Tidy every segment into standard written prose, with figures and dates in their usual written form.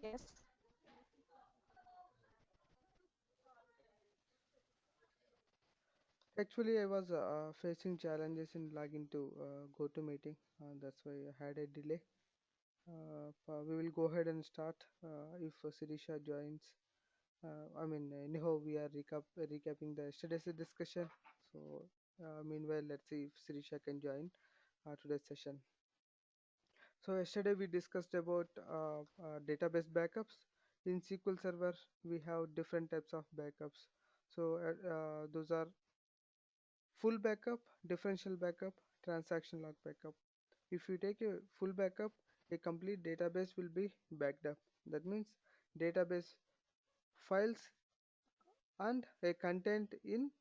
Yes. Actually, I was facing challenges in logging to GoToMeeting. That's why I had a delay. We will go ahead and start if Sirisha joins. Anyhow, we are recapping the yesterday's discussion. So, meanwhile, let's see if Sirisha can join today's session. So, yesterday we discussed about database backups. In SQL Server, we have different types of backups. So, those are full backup, differential backup, transaction log backup. If you take a full backup, a complete database will be backed up. That means database files and a content in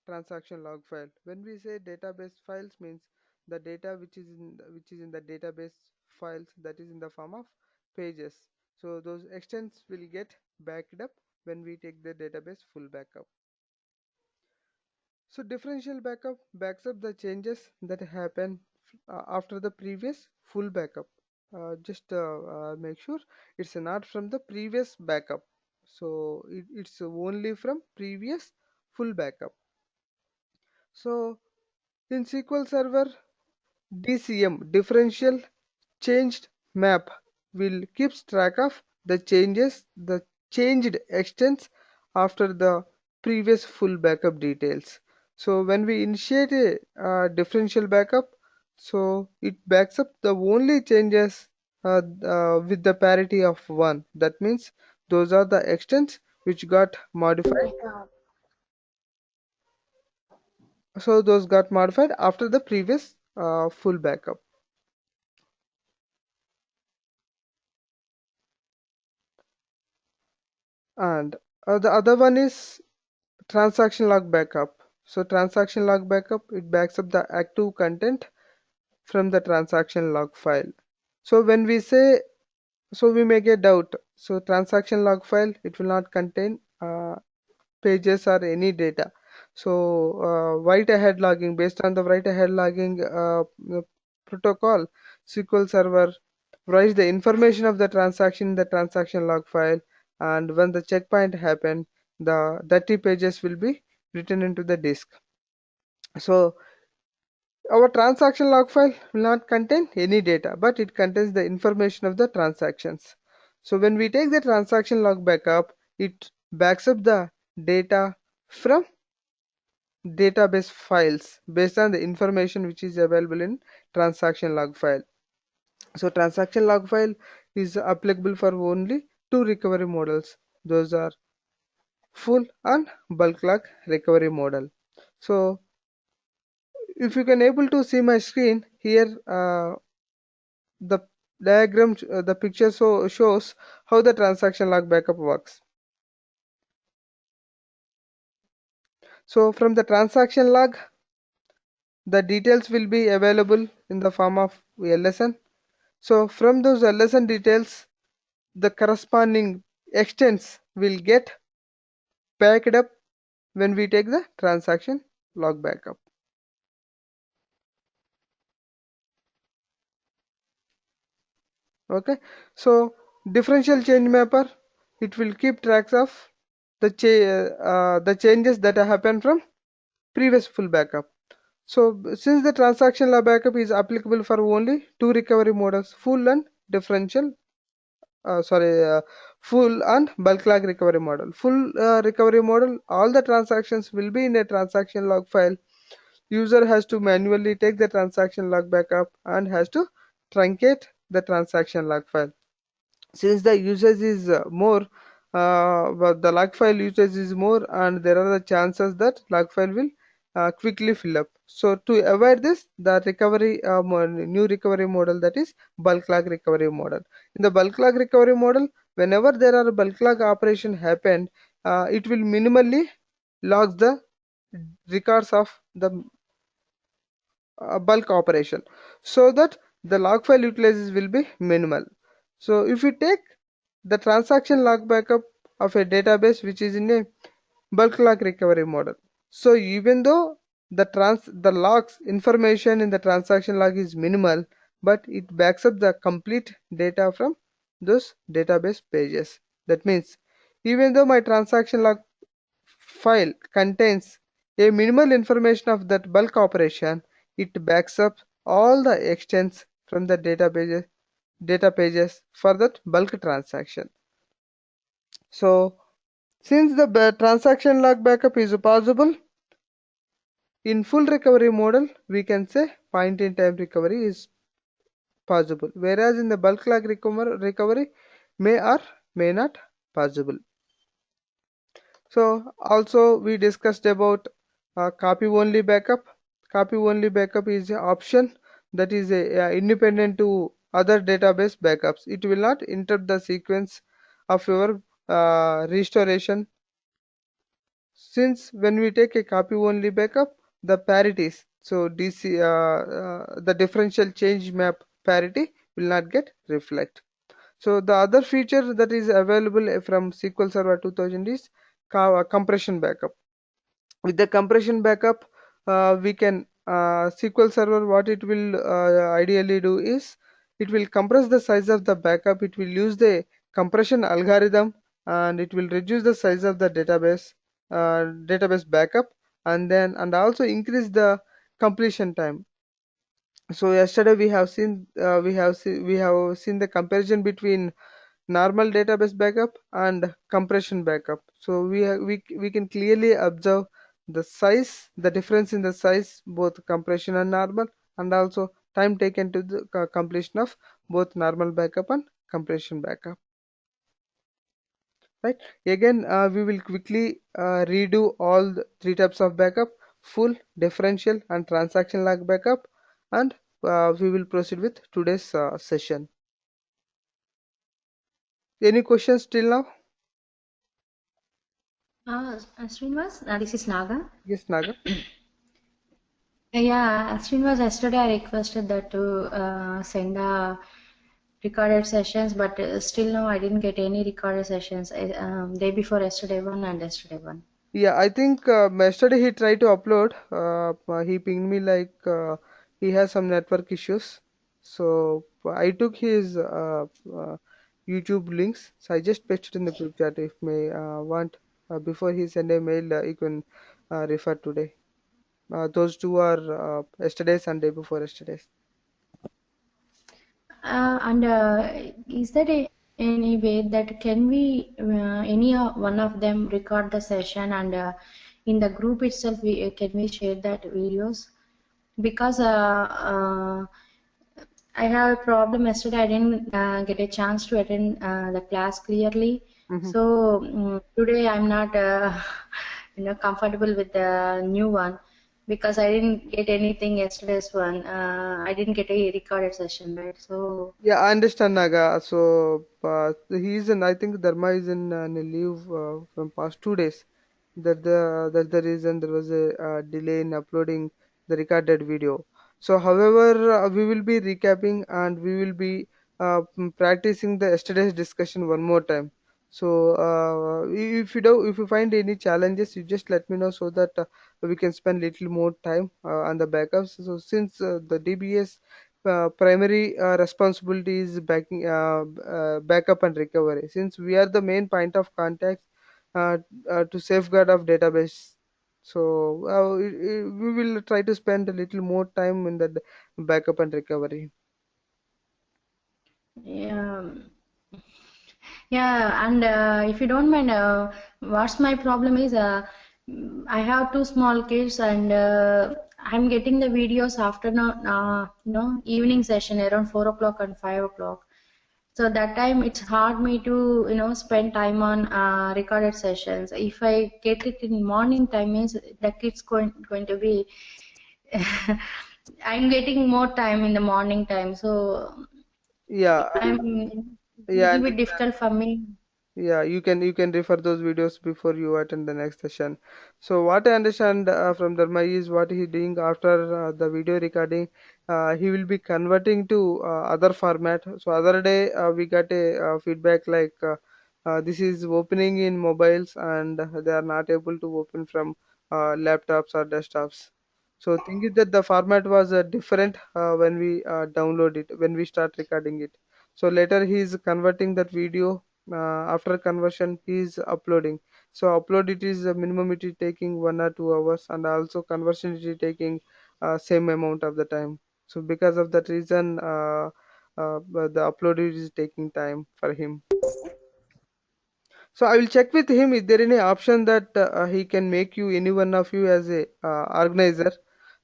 transaction log file. When we say database files means the data which is in the database files, that is in the form of pages. So those extents will get backed up when we take the database full backup. So differential backup backs up the changes that happen after the previous full backup. Just make sure it's not from the previous backup. So it's only from previous full backup. So in SQL Server, DCM, differential changed map, will keeps track of the changed extents after the previous full backup details. So when we initiate a differential backup, so it backs up the only changes with the parity of 1. That means those are the extents which got modified. So those got modified after the previous full backup. And the other one is transaction log backup. So transaction log backup, it backs up the active content from the transaction log file. So when we say, so we may get doubt. So transaction log file, it will not contain pages or any data. So write ahead logging, based on the write ahead logging protocol, SQL Server writes the information of the transaction in the transaction log file, and when the checkpoint happen, the dirty pages will be written into the disk. So our transaction log file will not contain any data, but it contains the information of the transactions. So when we take the transaction log backup, it backs up the data from database files based on the information which is available in transaction log file. So transaction log file is applicable for only two recovery models. Those are full and bulk log recovery model. So if you can able to see my screen here, the the picture shows how the transaction log backup works. So from the transaction log, the details will be available in the form of LSN. So from those LSN details, the corresponding extents will get backed up when we take the transaction log backup. Okay, so differential change mapper, it will keep tracks of the changes that happen from previous full backup. So since the transaction log backup is applicable for only two recovery models, full and differential, sorry, full and bulk log recovery model. Full recovery model, all the transactions will be in a transaction log file. User has to manually take the transaction log backup and has to truncate the transaction log file. Since the usage is more, but the log file usage is more, and there are the chances that log file will quickly fill up. So to avoid this, the new recovery model, that is bulk log recovery model. In the bulk log recovery model, whenever there are bulk log operation happened, it will minimally log the records of the bulk operation, so that the log file utilizes will be minimal. So if you take the transaction log backup of a database which is in a bulk log recovery model, so even though the logs information in the transaction log is minimal, but it backs up the complete data from those database pages. That means even though my transaction log file contains a minimal information of that bulk operation, it backs up all the extents from the data pages for that bulk transaction. So since the transaction log backup is possible in full recovery model, we can say point in time recovery is possible, whereas in the bulk log recovery may or may not possible. So also we discussed about copy only backup. Copy only backup is an option that is independent to other database backups. It will not interrupt the sequence of your restoration. Since when we take a copy only backup, the parities, so the differential change map parity will not get reflect. So the other feature that is available from SQL Server 2000 is compression backup. With the compression backup, we can SQL Server, what it will ideally do is it will compress the size of the backup. It will use the compression algorithm, and it will reduce the size of the database backup, and also increase the completion time. So yesterday we have seen the comparison between normal database backup and compression backup. So we can clearly observe the difference in the size, both compression and normal, and also time taken to the completion of both normal backup and compression backup. Right. Again, we will quickly redo all the three types of backup: full, differential, and transaction log backup, and we will proceed with today's session. Any questions till now? Srinivas, this is Naga. Yes, Naga. Yeah, Srinivas, yesterday I requested that to send the recorded sessions, but still now I didn't get any recorded sessions. Day before yesterday one and yesterday one. Yeah, I think yesterday he tried to upload. He pinged me like he has some network issues. So I took his YouTube links. So I just pasted in the group chat. If may want before he send a mail, you can refer today. Those two are yesterday's and day before yesterday's. And is there any way that can we any one of them record the session and in the group itself can we share that videos? Because I have a problem. Yesterday I didn't get a chance to attend the class clearly. Mm-hmm. So today I'm not comfortable with the new one because I didn't get anything yesterday's one. I didn't get a recorded session, right? So Yeah, I understand, Naga. So he's in. I think Dharma is in a leave from past 2 days. That's the reason there was a delay in uploading the recorded video. So, however, we will be recapping and we will be practicing the yesterday's discussion one more time. So, if you find any challenges, you just let me know so that we can spend little more time on the backups. So, since the DBS primary responsibility is backup and recovery, since we are the main point of contact uh, to safeguard of database. So we will try to spend a little more time in the backup and recovery. yeah. Yeah, and if you don't mind, what's my problem is I have two small kids and I'm getting the videos after evening session around 4 o'clock and 5 o'clock. So that time it's hard me to spend time on recorded sessions. If I get it in morning time means the kids going to be I'm getting more time in the morning time. So Yeah, I'm yeah, little and bit difficult for me. yeah, you can refer those videos before you attend the next session. So what I understand from Dharma is what he doing after the video recording. He will be converting to other format. So other day we got a feedback like this is opening in mobiles and they are not able to open from laptops or desktops. So think it that the format was different when we download it when we start recording it. So later he is converting that video. After conversion he is uploading. So upload it is minimum, it is taking 1 or 2 hours, and also conversion it is taking same amount of the time. So because of that reason, the upload is taking time for him. So I will check with him, is there any option that he can make you, any one of you, as a organizer,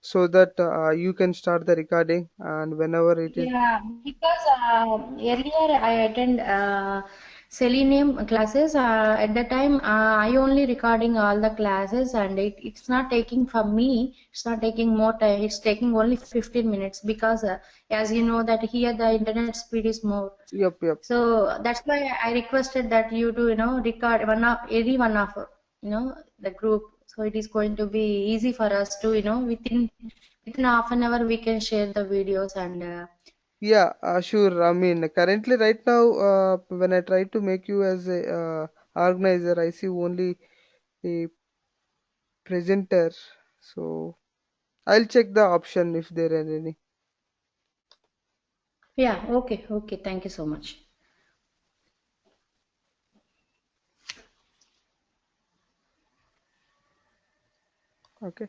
so that you can start the recording, and whenever it is. Yeah, because earlier I attend Selenium classes. At the time, I only recording all the classes, and it's not taking from me. It's not taking more time. It's taking only 15 minutes because, as you know, that here the internet speed is more. Yep, yep. So that's why I requested that you to, record every one of, the group. So it is going to be easy for us to, within half an hour we can share the videos and Yeah, sure. I mean, currently, right now, when I try to make you as a organizer, I see only a presenter. So I'll check the option if there are any. yeah, okay, okay. Thank you so much. Okay.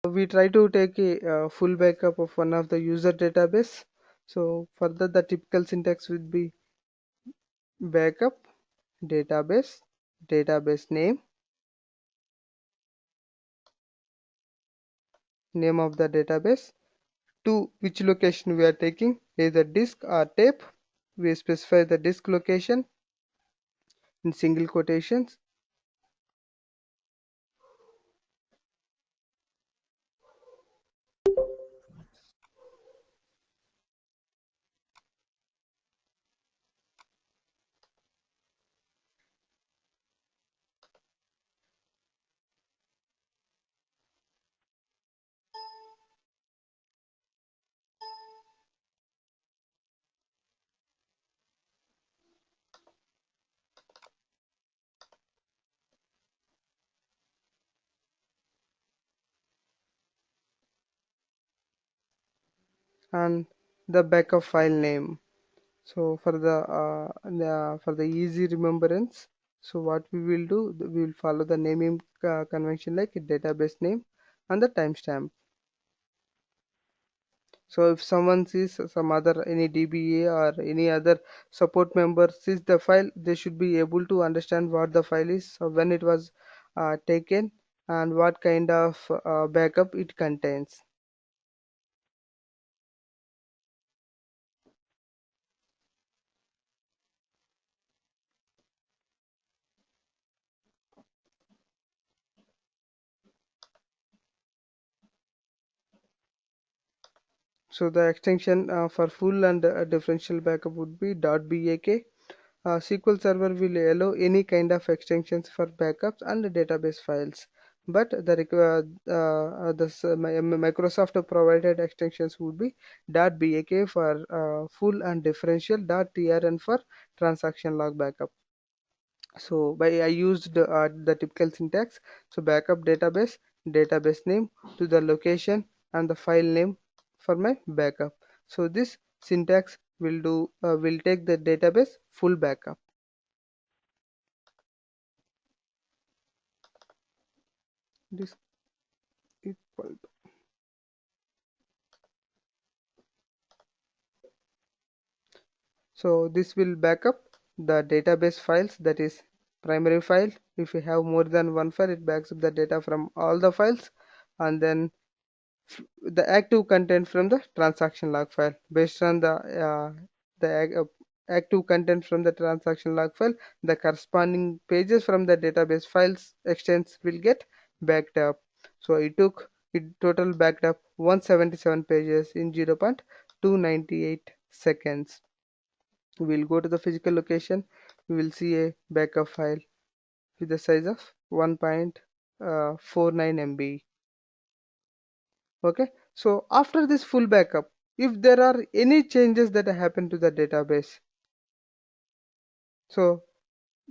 We try to take a full backup of one of the user database. So further, the typical syntax would be backup, database, database name, name of the database, to which location we are taking, either disk or tape. We specify the disk location in single quotations, and the backup file name. So for the easy remembrance, so what we will do, we will follow the naming convention like a database name and the timestamp. So if someone sees some other, any DBA or any other support member sees the file, they should be able to understand what the file is, so when it was taken, and what kind of backup it contains. So the extension for full and differential backup would be .bak. SQL Server will allow any kind of extensions for backups and database files, but Microsoft provided extensions would be .bak for full and differential, .trn for transaction log backup. So I used the typical syntax. So backup database, database name to the location and the file name for my backup. So this syntax will take the database full backup. This equal to. So this will backup the database files, that is primary file. If you have more than one file, it backs up the data from all the files, and then the active content from the transaction log file. Based on the active content from the transaction log file, the corresponding pages from the database files extents will get backed up. So it total backed up 177 pages in 0.298 seconds. We will go to the physical location. We will see a backup file with the size of 1.49 MB. Okay, so after this full backup, if there are any changes that happen to the database, so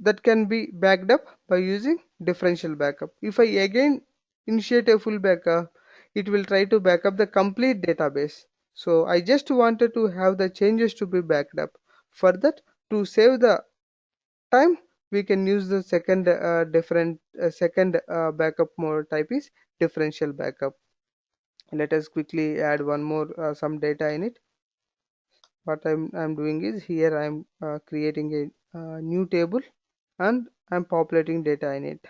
that can be backed up by using differential backup. If I again initiate a full backup, it will try to back up the complete database. So I just wanted to have the changes to be backed up. For that, to save the time, we can use the second backup mode type is differential backup. Let us quickly add one more some data in it. What I'm doing is here I'm creating a new table and I'm populating data in it.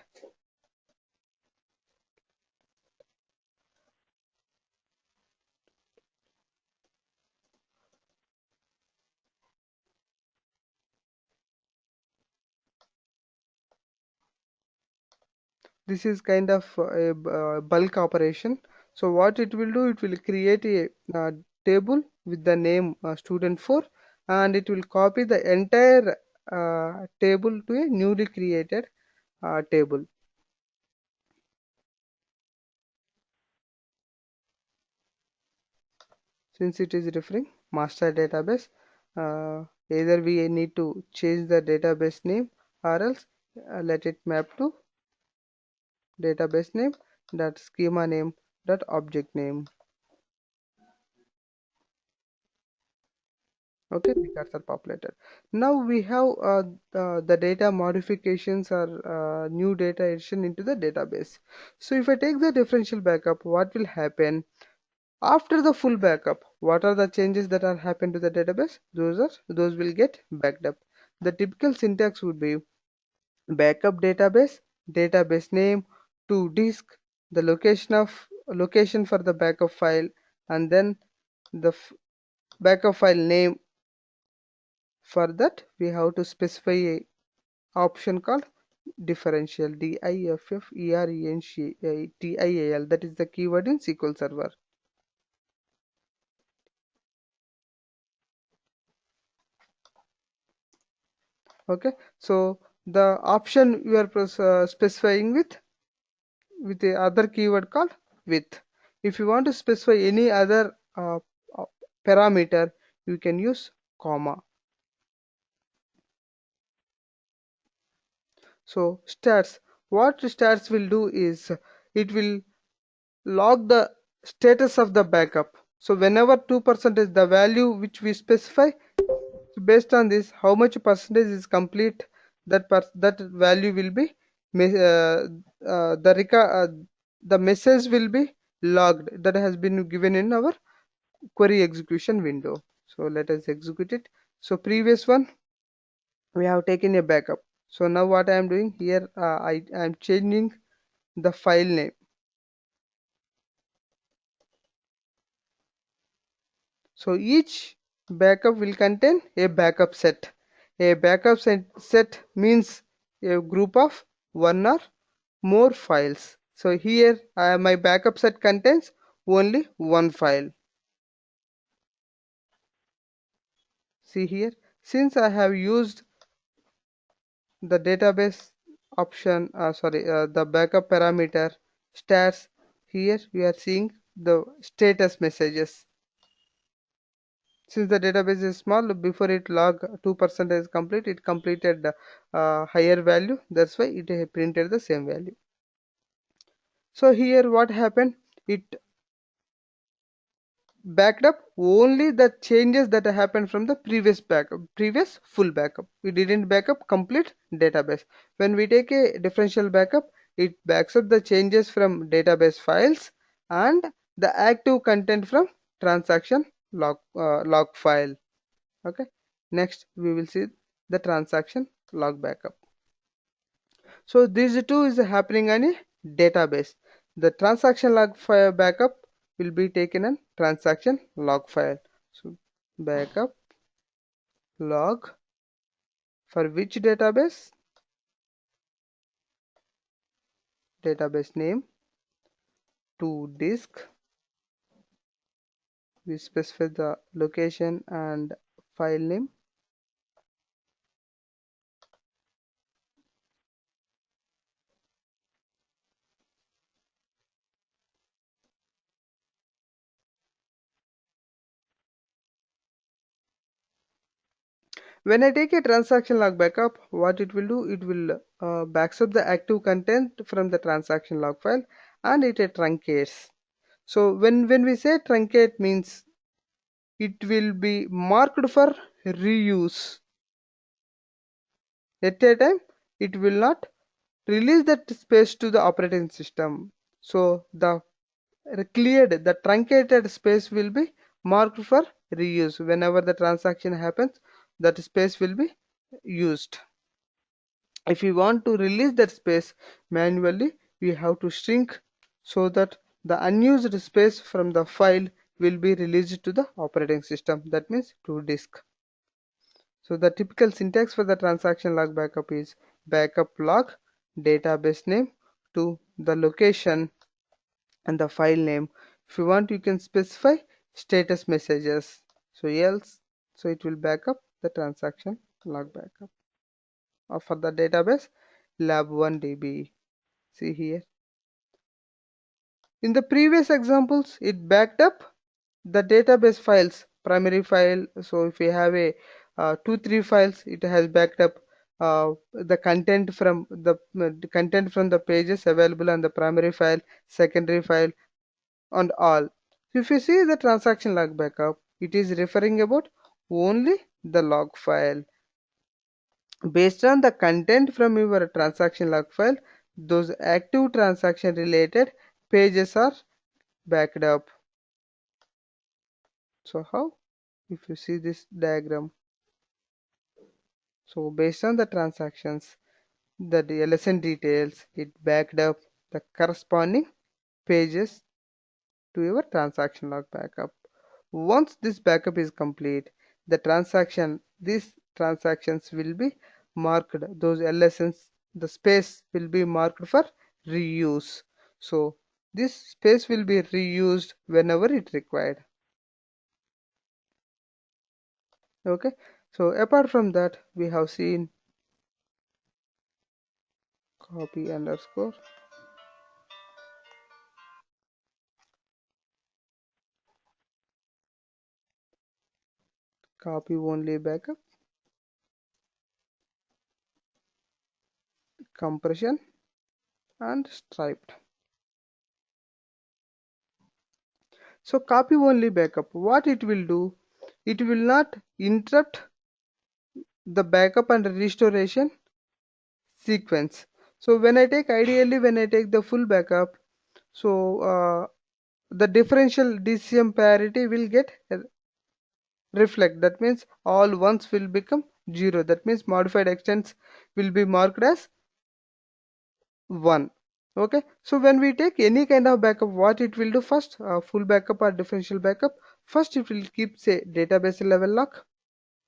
This is kind of a bulk operation. So what it will do, it will create a table with the name student4, and it will copy the entire table to a newly created table. Since it is referring master database, either we need to change the database name or else let it map to database name dot schema name dot object name. Okay, the cards are populated. Now we have the data modifications or new data addition into the database. So if I take the differential backup, what will happen after the full backup? What are the changes that are happened to the database? Those will get backed up. The typical syntax would be backup database name to disk, the location for the backup file, and then the backup file name. For that, we have to specify a option called differential, differential, that is the keyword in SQL Server. Okay, so the option you are specifying with the other keyword called with. If you want to specify any other uh, parameter, you can use comma. So stats, what stats will do is it will log the status of the backup. So whenever 2% is the value which we specify, so based on this, how much percentage is complete, that value will be the message will be logged that has been given in our query execution window. So let us execute it. So previous one we have taken a backup. So now what I am doing here, I am changing the file name. So each backup will contain a backup set. A backup set means a group of one or more files. So here my backup set contains only one file. See here, since I have used the database option, the backup parameter stats, here we are seeing the status messages. Since the database is small, before it log 2% is complete, it completed higher value. That's why it printed the same value. So here what happened? It backed up only the changes that happened from the previous full backup. We didn't backup complete database. When we take a differential backup, it backs up the changes from database files and the active content from transaction log file. Okay, next we will see the transaction log backup. So these two is happening on a database. The transaction log file backup will be taken in transaction log file. So backup log for which database? Database name to disk. We specify the location and file name. When I take a transaction log backup, what it will do, it will backs up the active content from the transaction log file and it truncates. So when we say truncate means it will be marked for reuse. At a time, it will not release that space to the operating system. So the the truncated space will be marked for reuse. Whenever the transaction happens, that space will be used. If we want to release that space manually, we have to shrink so that the unused space from the file will be released to the operating system. That means to disk. So the typical syntax for the transaction log backup is backup log database name to the location and the file name. If you want, you can specify status messages. So else, so it will backup the transaction log backup. Or for the database lab1db. See here. In the previous examples, it backed up the database files, primary file. So if we have a 2-3 files, it has backed up the content from the pages available on the primary file, secondary file, and all. So if you see the transaction log backup, it is referring about only the log file. Based on the content from your transaction log file, those active transaction related pages are backed up. So how? If you see this diagram, so based on the transactions, the LSN details, it backed up the corresponding pages to your transaction log backup. Once this backup is complete, these transactions will be marked, those LSNs, the space will be marked for reuse. So this space will be reused whenever it required. Okay, so apart from that, we have seen copy underscore copy only backup, compression, and striped. So copy only backup, what it will do, it will not interrupt the backup and restoration sequence. So ideally when I take the full backup, so the differential DCM parity will get reflect. That means all ones will become 0. That means modified extents will be marked as 1. Okay, so when we take any kind of backup, what it will do first, full backup or differential backup, first it will keep say database level lock.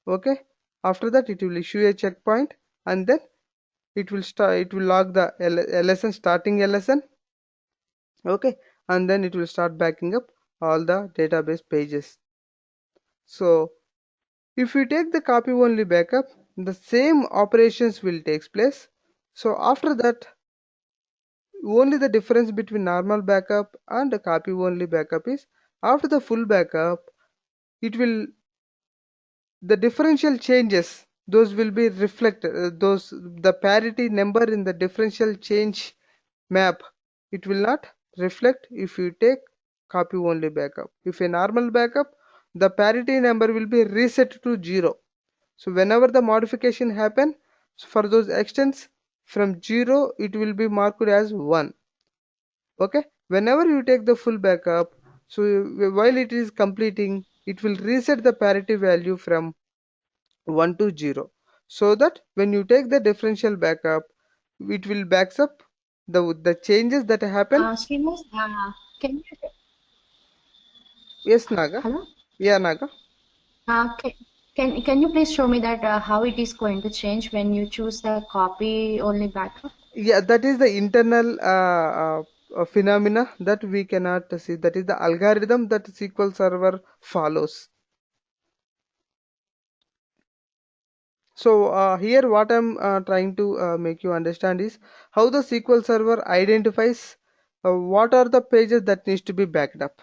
Okay, after that it will issue a checkpoint and then it will log the LSN, starting LSN. Okay, and then it will start backing up all the database pages. So if we take the copy only backup, the same operations will take place. So after that, only the difference between normal backup and the copy only backup is after the full backup, it will the differential changes, those will be reflected, those the parity number in the differential change map, it will not reflect if you take copy only backup. If a normal backup, the parity number will be reset to 0. So whenever the modification happen, for those extents from 0 it will be marked as 1. Okay, whenever you take the full backup, so while it is completing, it will reset the parity value from 1 to 0, so that when you take the differential backup, it will backs up the changes that happen. Srinivas, can you Yes, Naga. Hello? Yeah, Naga. Uh, can, can you please show me that how it is going to change when you choose the copy only backup? Yeah, that is the internal phenomena that we cannot see. That is the algorithm that SQL Server follows. So here what I'm trying to make you understand is how the SQL Server identifies what are the pages that needs to be backed up.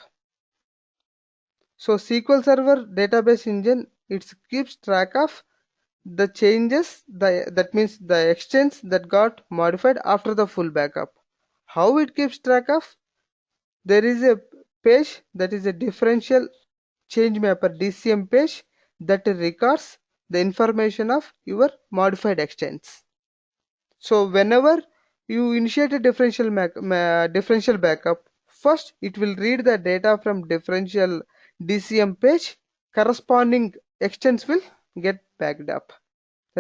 So SQL Server database engine, it keeps track of the changes, that means the extents that got modified after the full backup. How it keeps track of? There is a page that is a differential change mapper DCM page that records the information of your modified extents. So whenever you initiate a differential backup, first it will read the data from differential DCM page, corresponding extents will get backed up,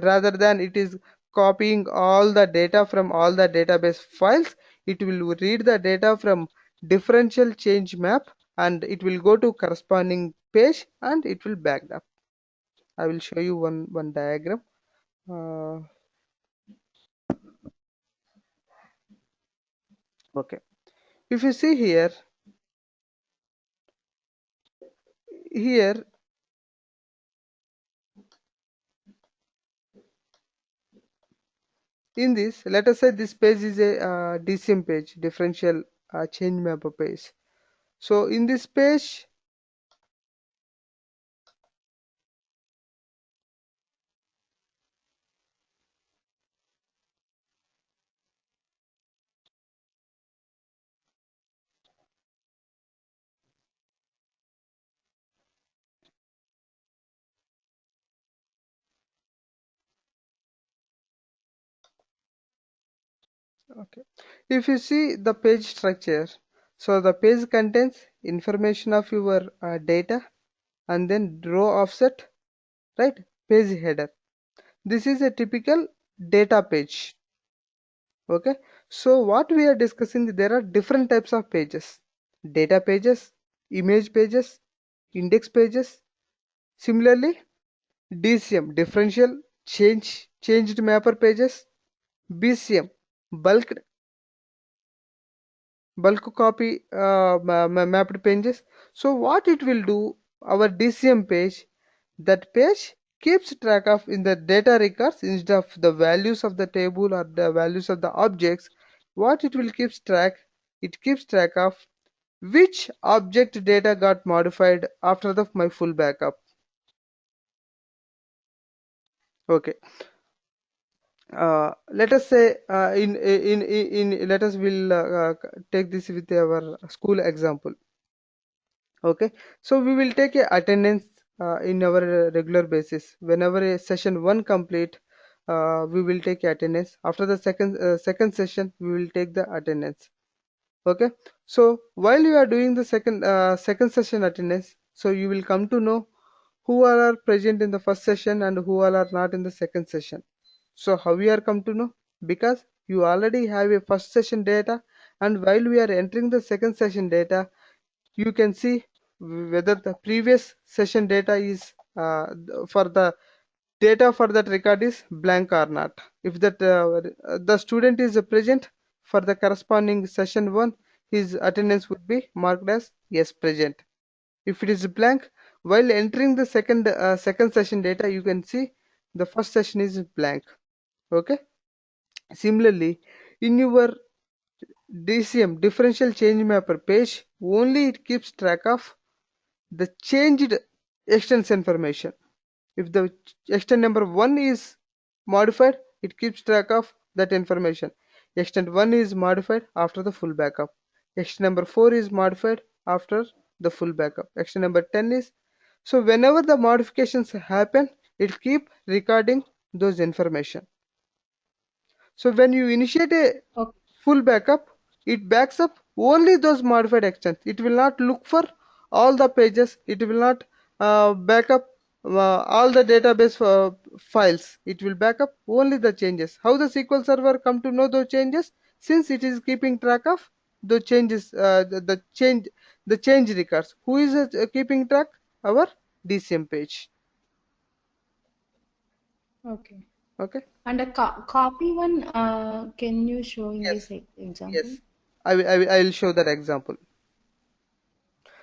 rather than it is copying all the data from all the database files. It will read the data from differential change map and it will go to corresponding page and it will back up. I will show you one diagram. uh, okay, if you see here in this, let us say this page is a DCM page, differential change mapper page. So in this page, okay, if you see the page structure, so the page contains information of your data and then row offset, right? Page header. This is a typical data page. Okay, so what we are discussing, there are different types of pages: data pages, image pages, index pages. Similarly, DCM, differential changed mapper pages, BCM, bulk bulk copy mapped pages. So what it will do, our DCM page, that page keeps track of in the data records instead of the values of the table or the values of the objects. What it will keeps track, it keeps track of which object data got modified after the my full backup. Okay, let us say in let us will take this with our school example. Okay, so we will take a attendance in our regular basis. Whenever a session one complete, we will take attendance. After the second session, we will take the attendance. Okay, so while you are doing the second session attendance, so you will come to know who all are present in the first session and who all are not in the second session. So how we are come to know? Because you already have a first session data, and while we are entering the second session data, you can see whether the previous session data is for the data for that record is blank or not. If that the student is present for the corresponding session 1, his attendance would be marked as yes, present. If it is blank, while entering the second session data, you can see the first session is blank. Okay, similarly, in your DCM, differential change mapper page, only it keeps track of the changed extents information. If the extent number 1 is modified, it keeps track of that information. Extent 1 is modified after the full backup. Extent number 4 is modified after the full backup. Extent number 10 is, so whenever the modifications happen, it keep recording those information. So when you initiate a Okay. full backup, it backs up only those modified extents. It will not look for all the pages. It will not back up all the database files. It will back up only the changes. How the SQL Server come to know those changes? Since it is keeping track of the changes, the change records. Who is keeping track? Our DCM page. Okay. Okay. And a copy one, can you show in this Yes. example? Yes. I will show that example.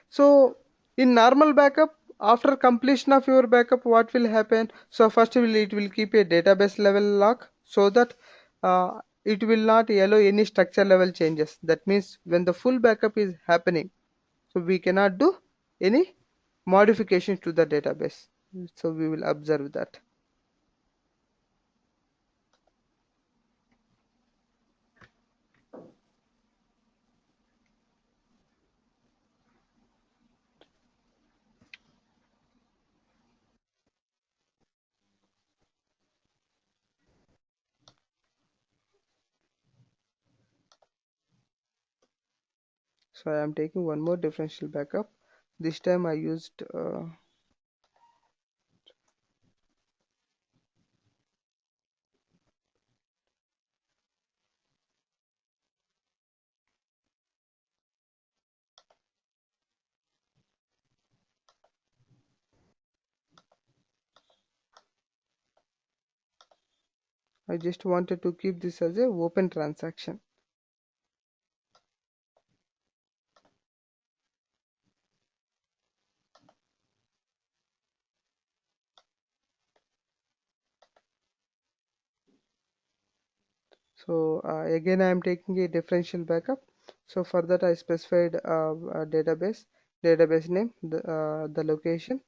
So in normal backup, after completion of your backup, what will happen? So first it will keep a database level lock so that it will not allow any structure level changes. That means when the full backup is happening, so we cannot do any modifications to the database. So we will observe that. So I am taking one more differential backup. This time I used I just wanted to keep this as a open transaction. So again I am taking a differential backup. So for that I specified a database name, the location,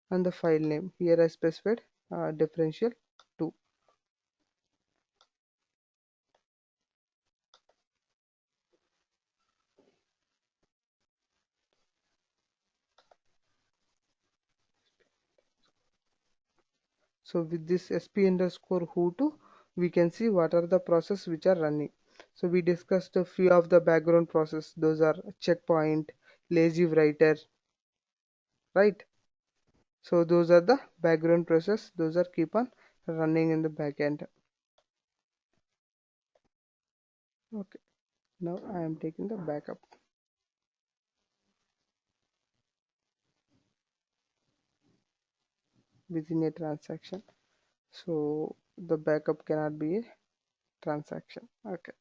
and the file name. Here I specified differential 2. So with this sp underscore who2, we can see what are the processes which are running. So we discussed a few of the background process. Those are checkpoint, lazy writer, right? So those are the background process. Those are keep on running in the backend. Okay. Now I am taking the backup within a transaction. So the backup cannot be a transaction. Okay.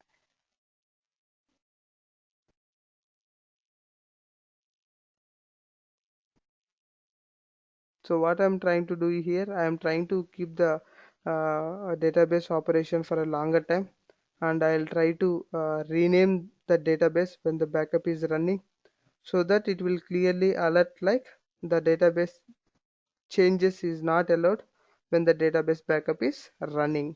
So what I'm trying to do here, I am trying to keep the database operation for a longer time, and I'll try to rename the database when the backup is running, so that it will clearly alert like the database changes is not allowed when the database backup is running.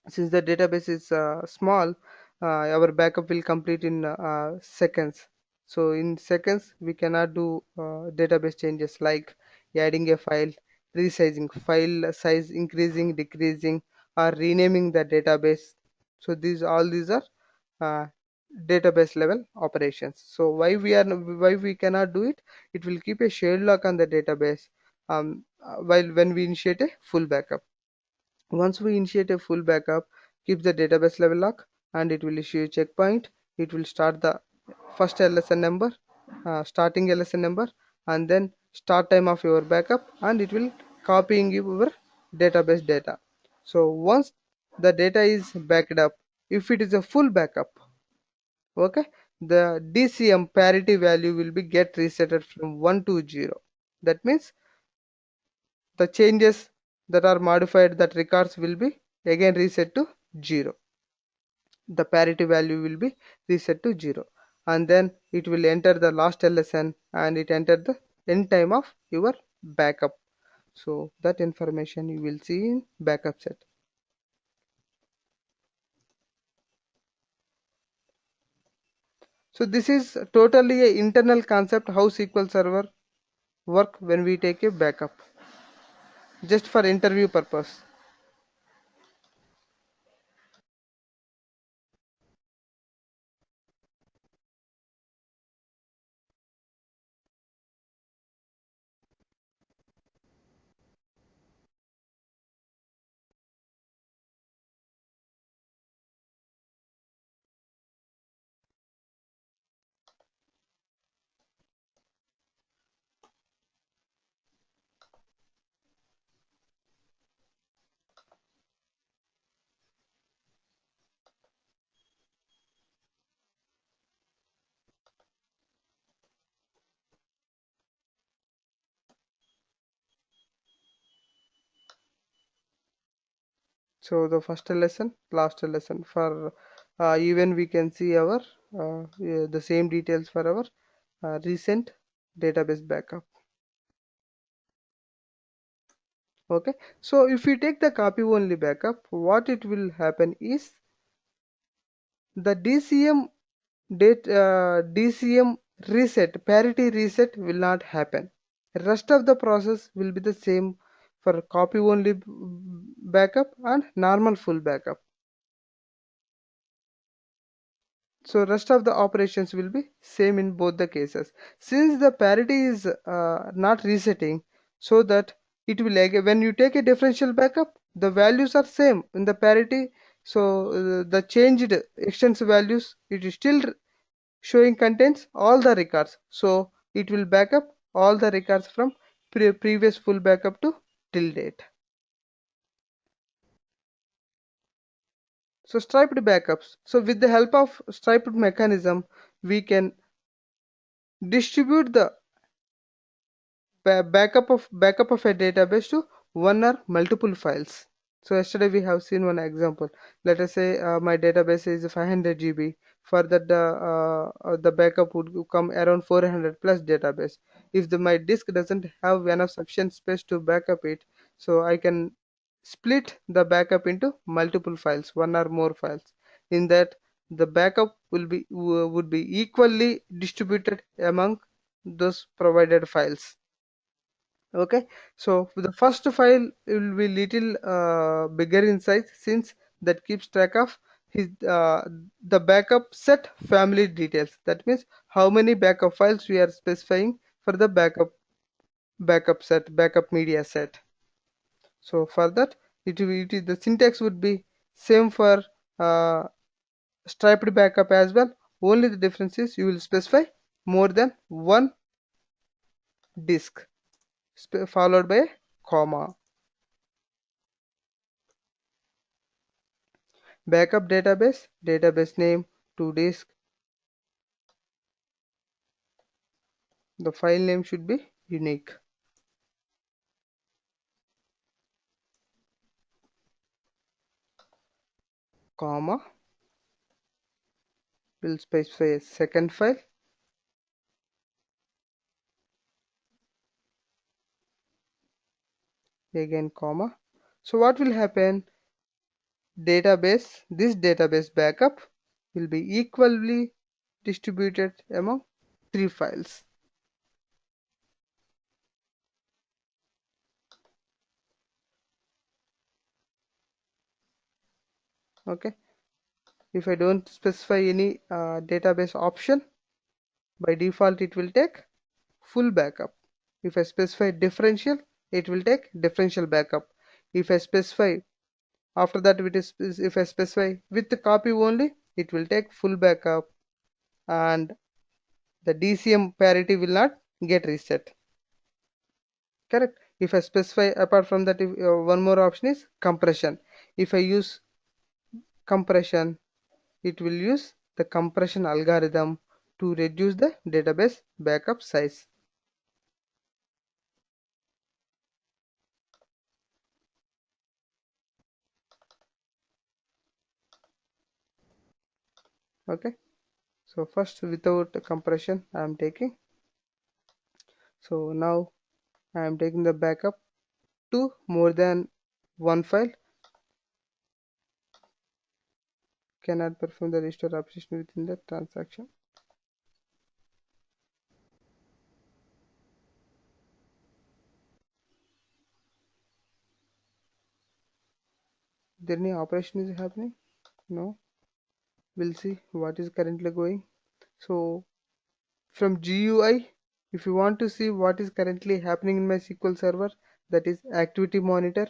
Since the database is small, our backup will complete in seconds. So in seconds we cannot do database changes like adding a file, resizing file size, increasing, decreasing, or renaming the database. So these are uh, database level operations. So why we cannot do it? It will keep a shared lock on the database while when we initiate a full backup. Once we initiate a full backup, keep the database level lock, and it will issue a checkpoint. It will start the first LSN number, starting LSN number, and then start time of your backup, and it will copying your database data. So once the data is backed up, if it is a full backup, okay, the DCM parity value will be get resetted from 1 to 0. That means the changes that are modified, that records will be again reset to 0. The parity value will be reset to 0, and then it will enter the last LSN, and it entered the end time of your backup. So that information you will see in backup set. So this is totally a internal concept how SQL Server work when we take a backup, just for interview purpose. So the first lesson, last lesson for even we can see our the same details for our recent database backup. Okay, so if we take the copy only backup, what it will happen is the DCM reset, parity reset will not happen. Rest of the process will be the same for copy only backup and normal full backup. So rest of the operations will be same in both the cases. Since the parity is not resetting, so that it will again, when you take a differential backup, the values are same in the parity. So the changed extents values, it is still showing contains all the records. So it will backup all the records from previous full backup to till date. So striped backups. So with the help of striped mechanism, we can distribute the backup of a database to one or multiple files. So yesterday we have seen one example. Let us say my database is 500 GB. For that the backup would come around 400 plus database. If my disk doesn't have enough sufficient space to backup it, so I can split the backup into multiple files, one or more files. In that the backup would be equally distributed among those provided files. Okay, so the first file will be little bigger in size, since that keeps track of his the backup set family details. That means how many backup files we are specifying for the backup media set. So for that, the syntax would be same for uh, striped backup as well. Only the difference is you will specify more than one disk followed by a comma. Backup database name, to disk. The file name should be unique, comma. We'll specify a second file, again comma. So what will happen? This database backup will be equally distributed among three files. Okay. If I don't specify any database option, by default it will take full backup. If I specify differential, it will take differential backup. If I specify After that, if I specify with the copy only, it will take full backup, and the DCM parity will not get reset. Correct. If I specify apart from that, one more option is compression. If I use compression, it will use the compression algorithm to reduce the database backup size. Okay. So first, without compression, I am taking. So now I am taking the backup to more than one file. Cannot perform the restore operation within the transaction. There any operation is happening? No. We'll see what is currently going. So from GUI, if you want to see what is currently happening in my SQL server, that is activity monitor.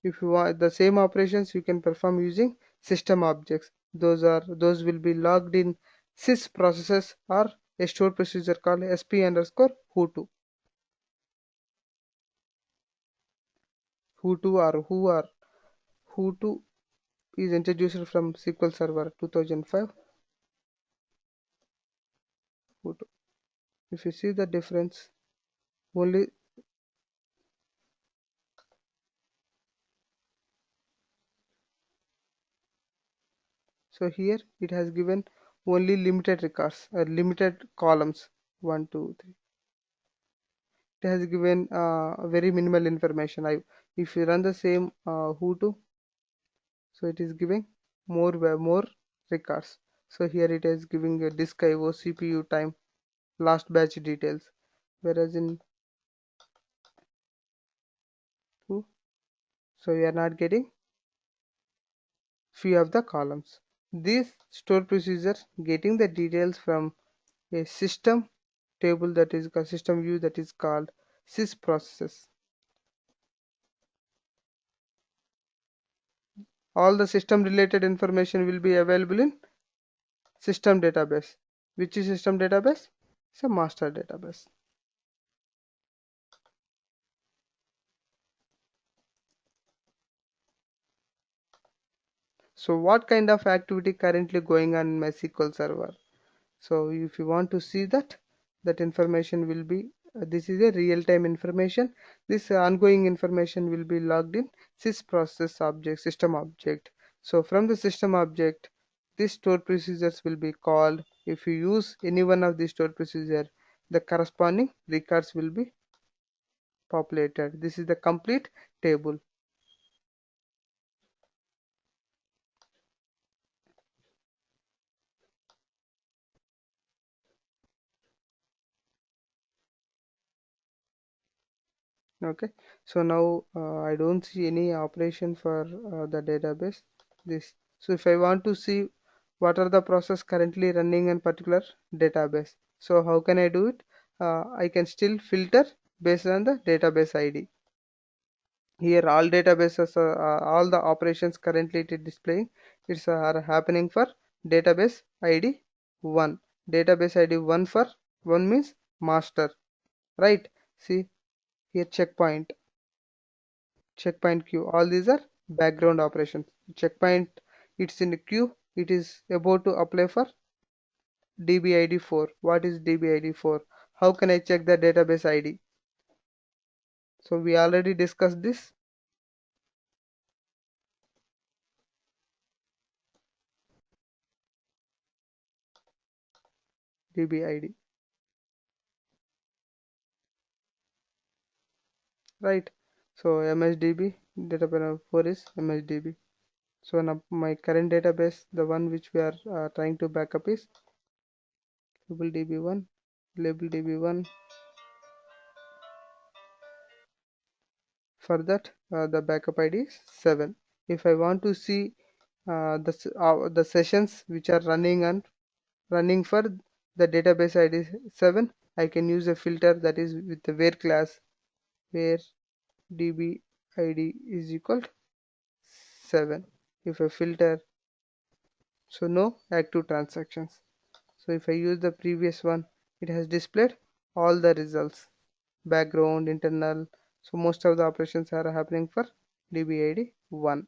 If you want the same operations, you can perform using system objects. Those will be logged in sys processes or a stored procedure called sp underscore who2. Who2 is introduced from SQL Server 2005. Who2. If you see the difference, only So here it has given only limited records, limited columns, 1 2 3. It has given very minimal information. If you run the same who to, so it is giving more records. So here it is giving a disk IO, CPU time, last batch details, whereas in who, so we are not getting few of the columns. This store procedure getting the details from a system table, that is a system view, that is called sys processes. All the system related information will be available in system database. Which is system database? It's a master database. So what kind of activity currently going on in my SQL server? So if you want to see that information will be this is a real-time information. This ongoing information will be logged in sys process object, system object. So from the system object, this stored procedures will be called. If you use any one of these stored procedure, the corresponding records will be populated. This is the complete table. Okay, so now I don't see any operation for the database. This, so if I want to see what are the process currently running in particular database, so how can I do it? I can still filter based on the database ID. Here all databases, all the operations currently it is displaying, it's are happening for database ID 1. Database ID 1 for 1 means master, right? See here checkpoint queue, all these are background operations. Checkpoint, it's in the queue, it is about to apply for DBID4. What is DBID4? How can I check the database ID? So we already discussed this. DBID, right? So MSDB, database 4 is MSDB. So now my current database, the one which we are trying to backup is label DB1, label DB1. For that the backup ID is 7. If I want to see the sessions which are running for the database ID 7, I can use a filter, that is with the where class, where db id is equal to 7. If I filter, so no active transactions. So if I use the previous one, it has displayed all the results, background, internal. So most of the operations are happening for dbid 1.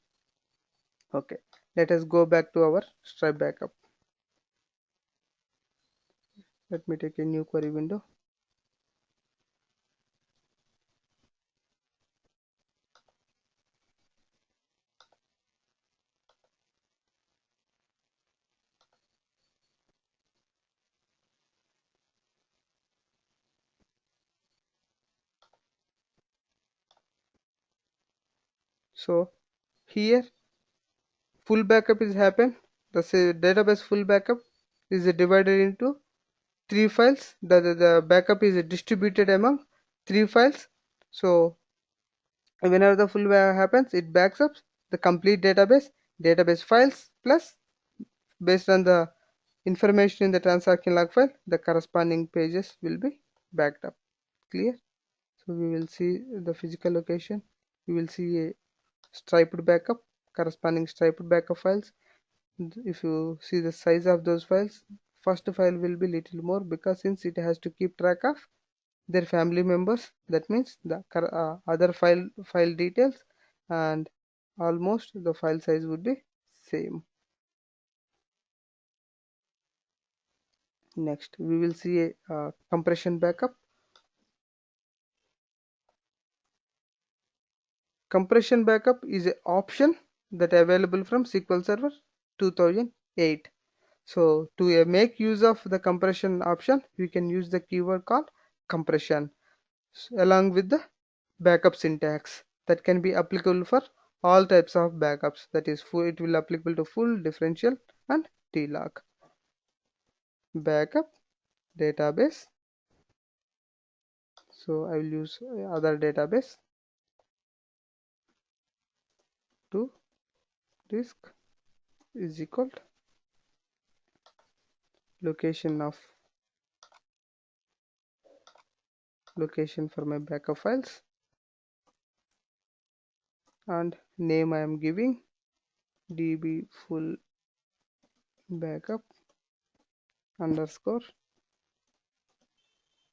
Okay, let us go back to our Stripe backup. Let me take a new query window. So here full backup is happened. The database full backup is divided into 3 files. The backup is distributed among 3 files. So whenever the full backup happens, it backs up the complete database files, plus based on the information in the transaction log file, the corresponding pages will be backed up. Clear? So we will see the physical location. We will see a striped backup, corresponding striped backup files. If you see the size of those files, first file will be little more, because since it has to keep track of their family members, that means the other file details, and almost the file size would be same. Next we will see a compression backup. Compression backup is an option that available from SQL Server 2000 8. So to make use of the compression option, we can use the keyword called compression along with the backup syntax that can be applicable for all types of backups. That is, it will applicable to full, differential, and T-log. Backup database. So I will use other database to disk is equal to location for my backup files, and name I am giving db full backup underscore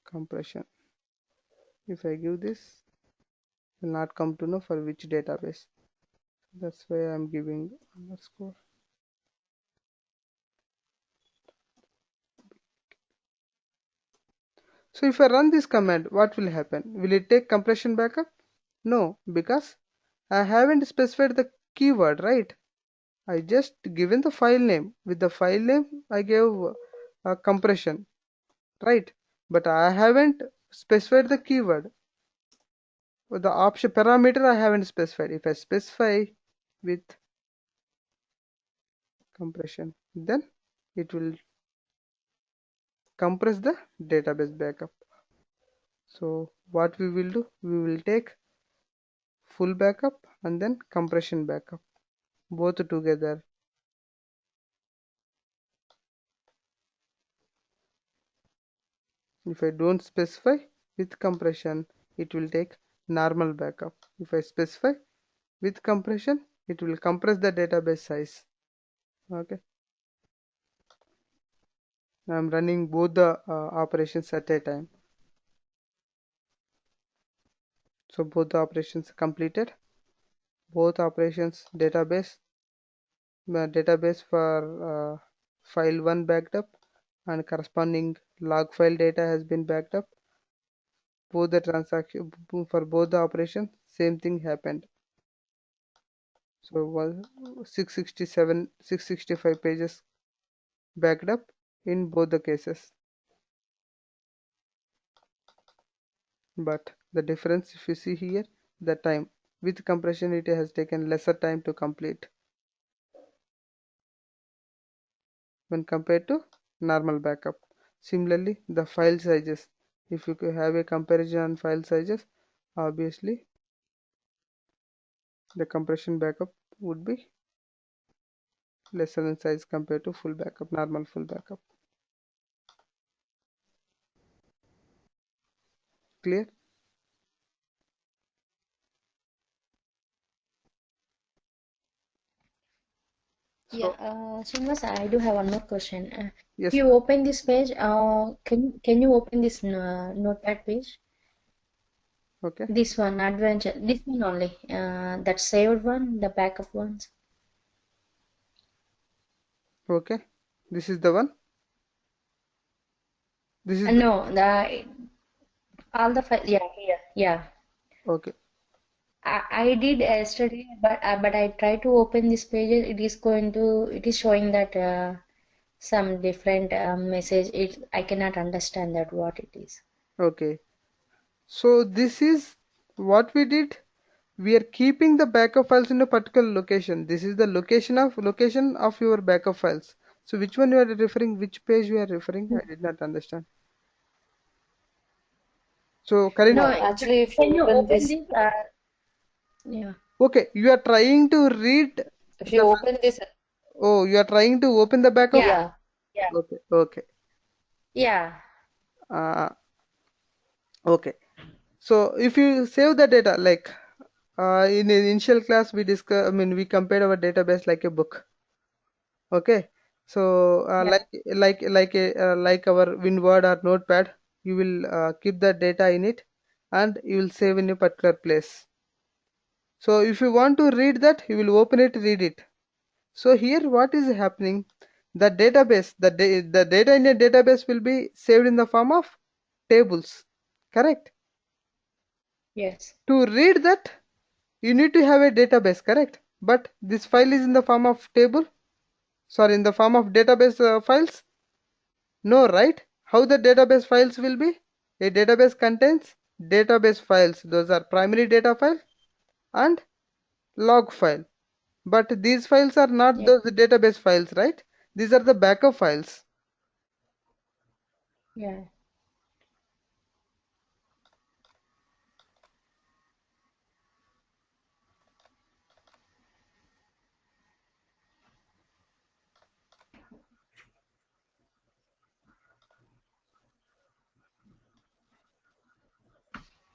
compression. If I give this, will not come to know for which database. That's why I'm giving underscore. So if I run this command, what will happen? Will it take compression backup? No, because I haven't specified the keyword, right? I just given the file name. With the file name, I gave a compression, right? But I haven't specified the keyword. The option parameter I haven't specified. If I specify with compression, then it will compress the database backup. So what we will do, we will take full backup and then compression backup both together. If I don't specify with compression, it will take normal backup. If I specify with compression, it will compress the database size. Okay, I'm running both the operations at a time. So both the operations completed. Both operations database for file 1 backed up and corresponding log file data has been backed up. Both the transaction for both the operations, same thing happened. So 665 pages backed up in both the cases. But the difference, if you see here, the time with compression it has taken lesser time to complete when compared to normal backup. Similarly, the file sizes, if you have a comparison on file sizes, obviously the compression backup would be lesser in size compared to full backup, normal full backup. Clear? Yeah, Srinivas, I do have one more question. If Yes. you open this page, can you open this notepad page? Okay. This one, adventure, this one only. That saved one, the backup ones. Okay. This is the one. This is No, all the files. Yeah, here. Yeah, okay. I did yesterday, but I try to open this page. It is showing that some different message. I cannot understand that what it is. Okay. So this is what we did. We are keeping the backup files in a particular location. This is the location of your backup files. So which one you are referring? Which page you are referring? I did not understand. So Karin, No, Actually, if can you you open open this, this? Yeah. okay, you are trying to read if you the. open this, Oh, you are trying to open the backup. Yeah. yeah, Yeah. Okay. Okay. Yeah. Uh, okay. So if you save the data, like in the initial class we discuss, I mean we compared our database like a book. Okay. So Yeah. like our WinWord or Notepad, you will keep the data in it, and you will save in a particular place. So if you want to read that, you will open it, read it. So here what is happening? The database, the data in a database will be saved in the form of tables. Correct? Yes. To read that, you need to have a database, correct? But this file is in the form of table. Sorry, in the form of database files? No, right? How the database files will be? A database contains database files. Those are primary data file and log file. But these files are not Yeah. those database files, right? These are the backup files, Yeah.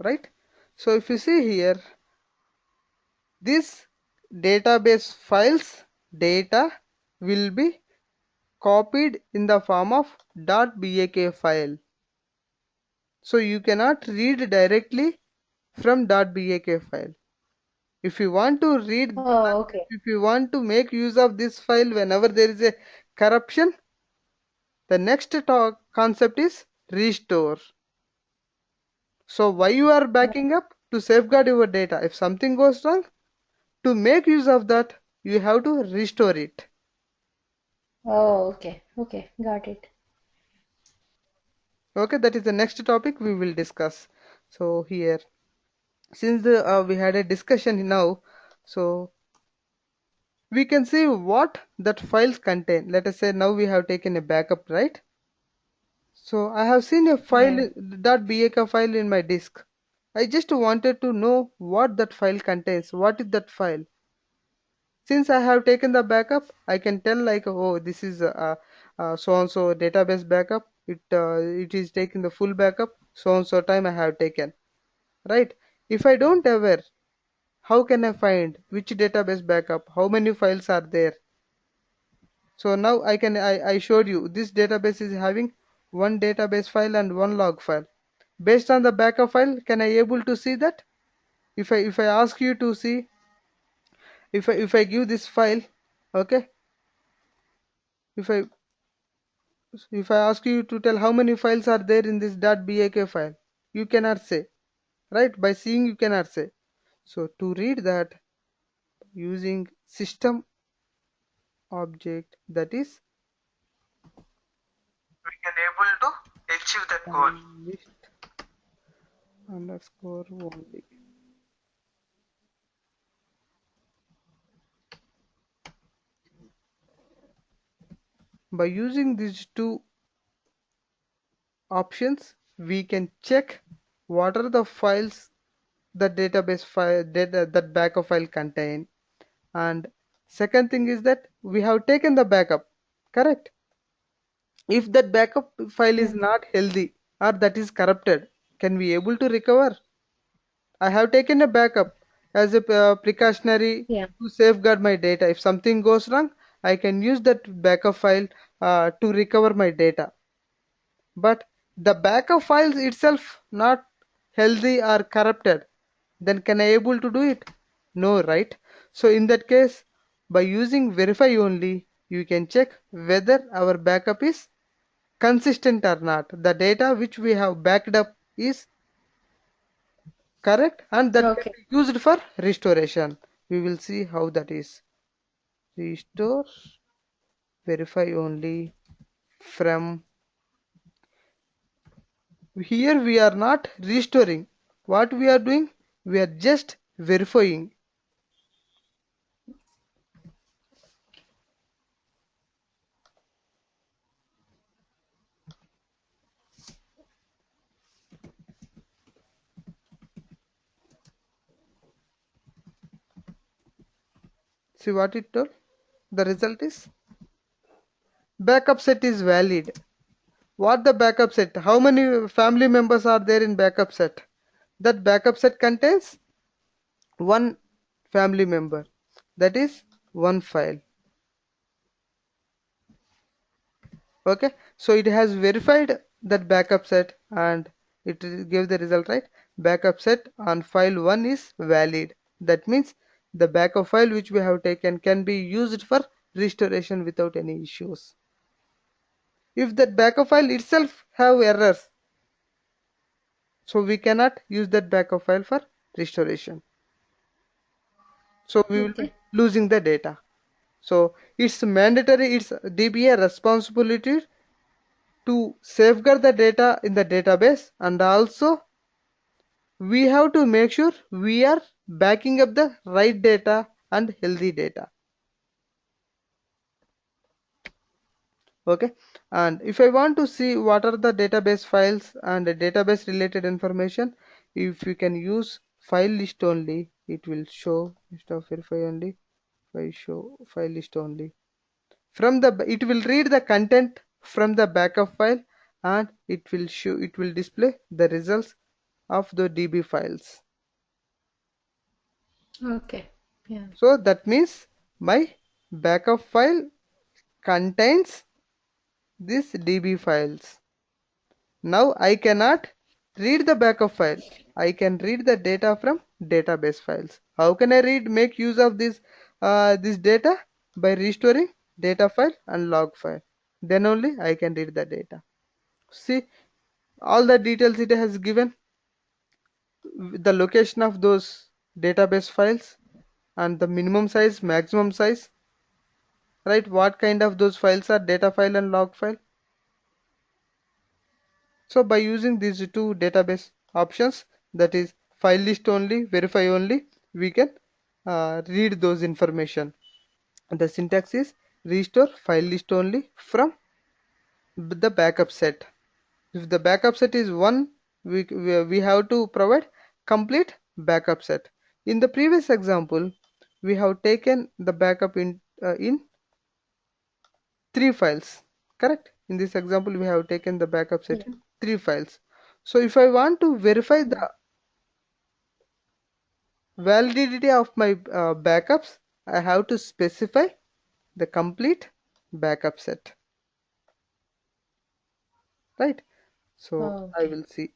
right? So if you see here, this database files data will be copied in the form of .bak file. So you cannot read directly from .bak file. If you want to read, Oh, okay. if you want to make use of this file whenever there is a corruption, the next talk concept is restore. So why you are backing up? To safeguard your data. If something goes wrong, to make use of that, you have to restore it. Oh, okay. Okay. Got it. Okay, that is the next topic we will discuss. So here, since we had a discussion now, so we can see what that files contain. Let us say now we have taken a backup, right? So I have seen a Yeah. file, .bak file in my disk. I just wanted to know what that file contains. What is that file? Since I have taken the backup, I can tell like, oh, this is so and so database backup. It is taking the full backup. So and so time I have taken, right? If I don't aware, how can I find which database backup? How many files are there? So now I showed you this database is having one database file and one log file. Based on the backup file, can I able to see that? If I ask you to see, if I give this file, okay, if I if I ask you to tell how many files are there in this .bak file, you cannot say, right? By seeing you cannot say. So to read that using system object, that is we can able to achieve that goal. List underscore only. By using these two options, we can check what are the files the database file data that backup file contain. And second thing is that we have taken the backup, correct? If that backup file is Yeah. not healthy or that is corrupted, can we able to recover? I have taken a backup as a precautionary Yeah. to safeguard my data. If something goes wrong, I can use that backup file to recover my data. But the backup files itself not healthy or corrupted, then can I able to do it? No, right? So in that case, by using verify only, you can check whether our backup is consistent or not. The data which we have backed up is correct and that can Okay. be used for restoration. We will see how that is. Restore, verify only from here we are not restoring. What we are doing? We are just verifying. See what it told? The result is backup set is valid. What the backup set? How many family members are there in backup set? That backup set contains one family member. That is one file. Okay, so it has verified that backup set and it gave the result, right? Backup set on file 1 is valid. That means the backup file which we have taken can be used for restoration without any issues. If that backup file itself have errors, so we cannot use that backup file for restoration. So we will be Okay. losing the data. So it's mandatory, it's DBA responsibility to safeguard the data in the database, and also we have to make sure we are backing up the right data and healthy data. Okay, and if I want to see what are the database files and the database related information, if you can use file list only, it will show instead of verify only. If I show file list only, from the it will read the content from the backup file, and it will display the results of the DB files. Okay. Yeah. So that means my backup file contains these DB files. Now I cannot read the backup file. I can read the data from database files. How can I make use of this data? By restoring data file and log file. Then only I can read the data. See all the details it has given, the location of those database files and the minimum size, maximum size, right? What kind of those files are data file and log file? So by using these two database options, that is file list only, verify only, we can read those information. The syntax is restore file list only from the backup set. If the backup set is 1, we have to provide complete backup set. In the previous example, we have taken the backup in 3 files, correct? In this example, we have taken the backup set Yeah. in 3 files. So if I want to verify the validity of my backups, I have to specify the complete backup set, right? So I Okay. will see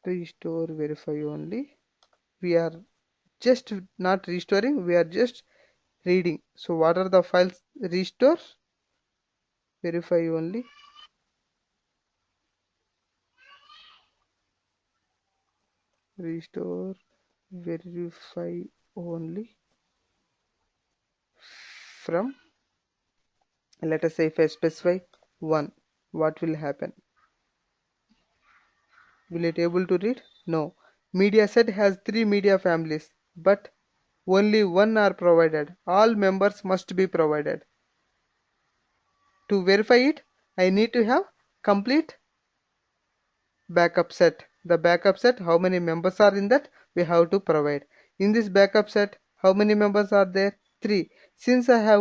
restore verify only. We are just not restoring, we are just reading. So what are the files? Restore verify only, restore verify only from, let us say if I specify 1, what will happen? Will it able to read? No. Media set has 3 media families, but only 1 are provided. All members must be provided. To verify it, I need to have complete backup set. The backup set, how many members are in that, we have to provide. In this backup set, how many members are there? 3. Since I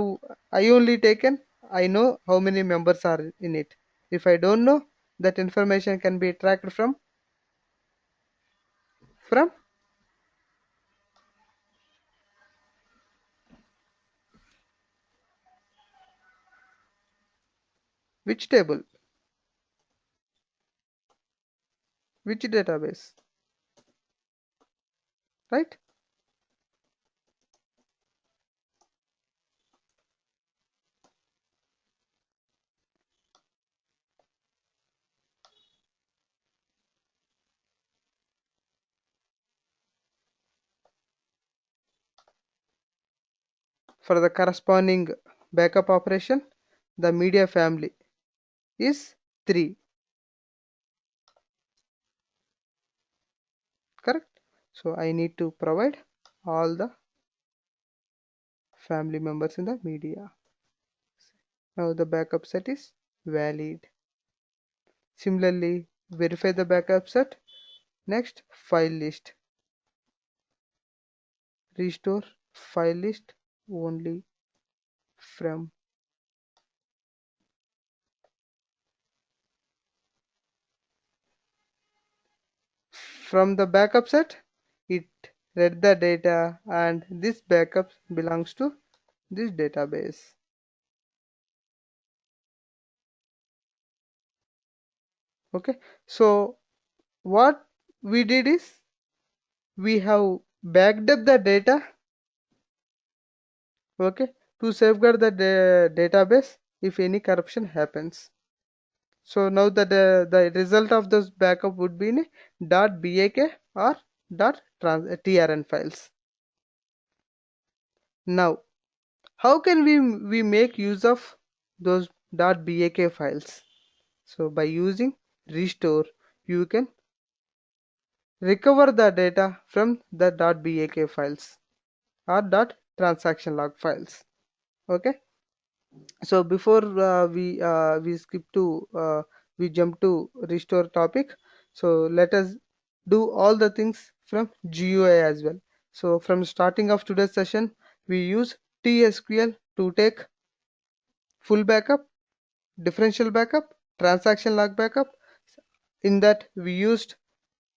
only taken, I know how many members are in it. If I don't know, that information can be tracked from which table, which database, right? For the corresponding backup operation, the media family is 3, correct? So I need to provide all the family members in the media. Now the backup set is valid. Similarly, verify the backup set. Next, file list. Restore file list only from the backup set. It read the data, and this backup belongs to this database. Okay, so what we did is we have backed up the data, okay, to safeguard the database if any corruption happens. So now the result of this backup would be in .bak or .trn files. Now how can we make use of those .bak files? So by using restore, you can recover the data from the .bak files or .transaction log files. Okay, so before we skip to we jump to restore topic, so let us do all the things from GUI as well. So from starting of today's session, we use TSQL to take full backup, differential backup, transaction log backup. In that we used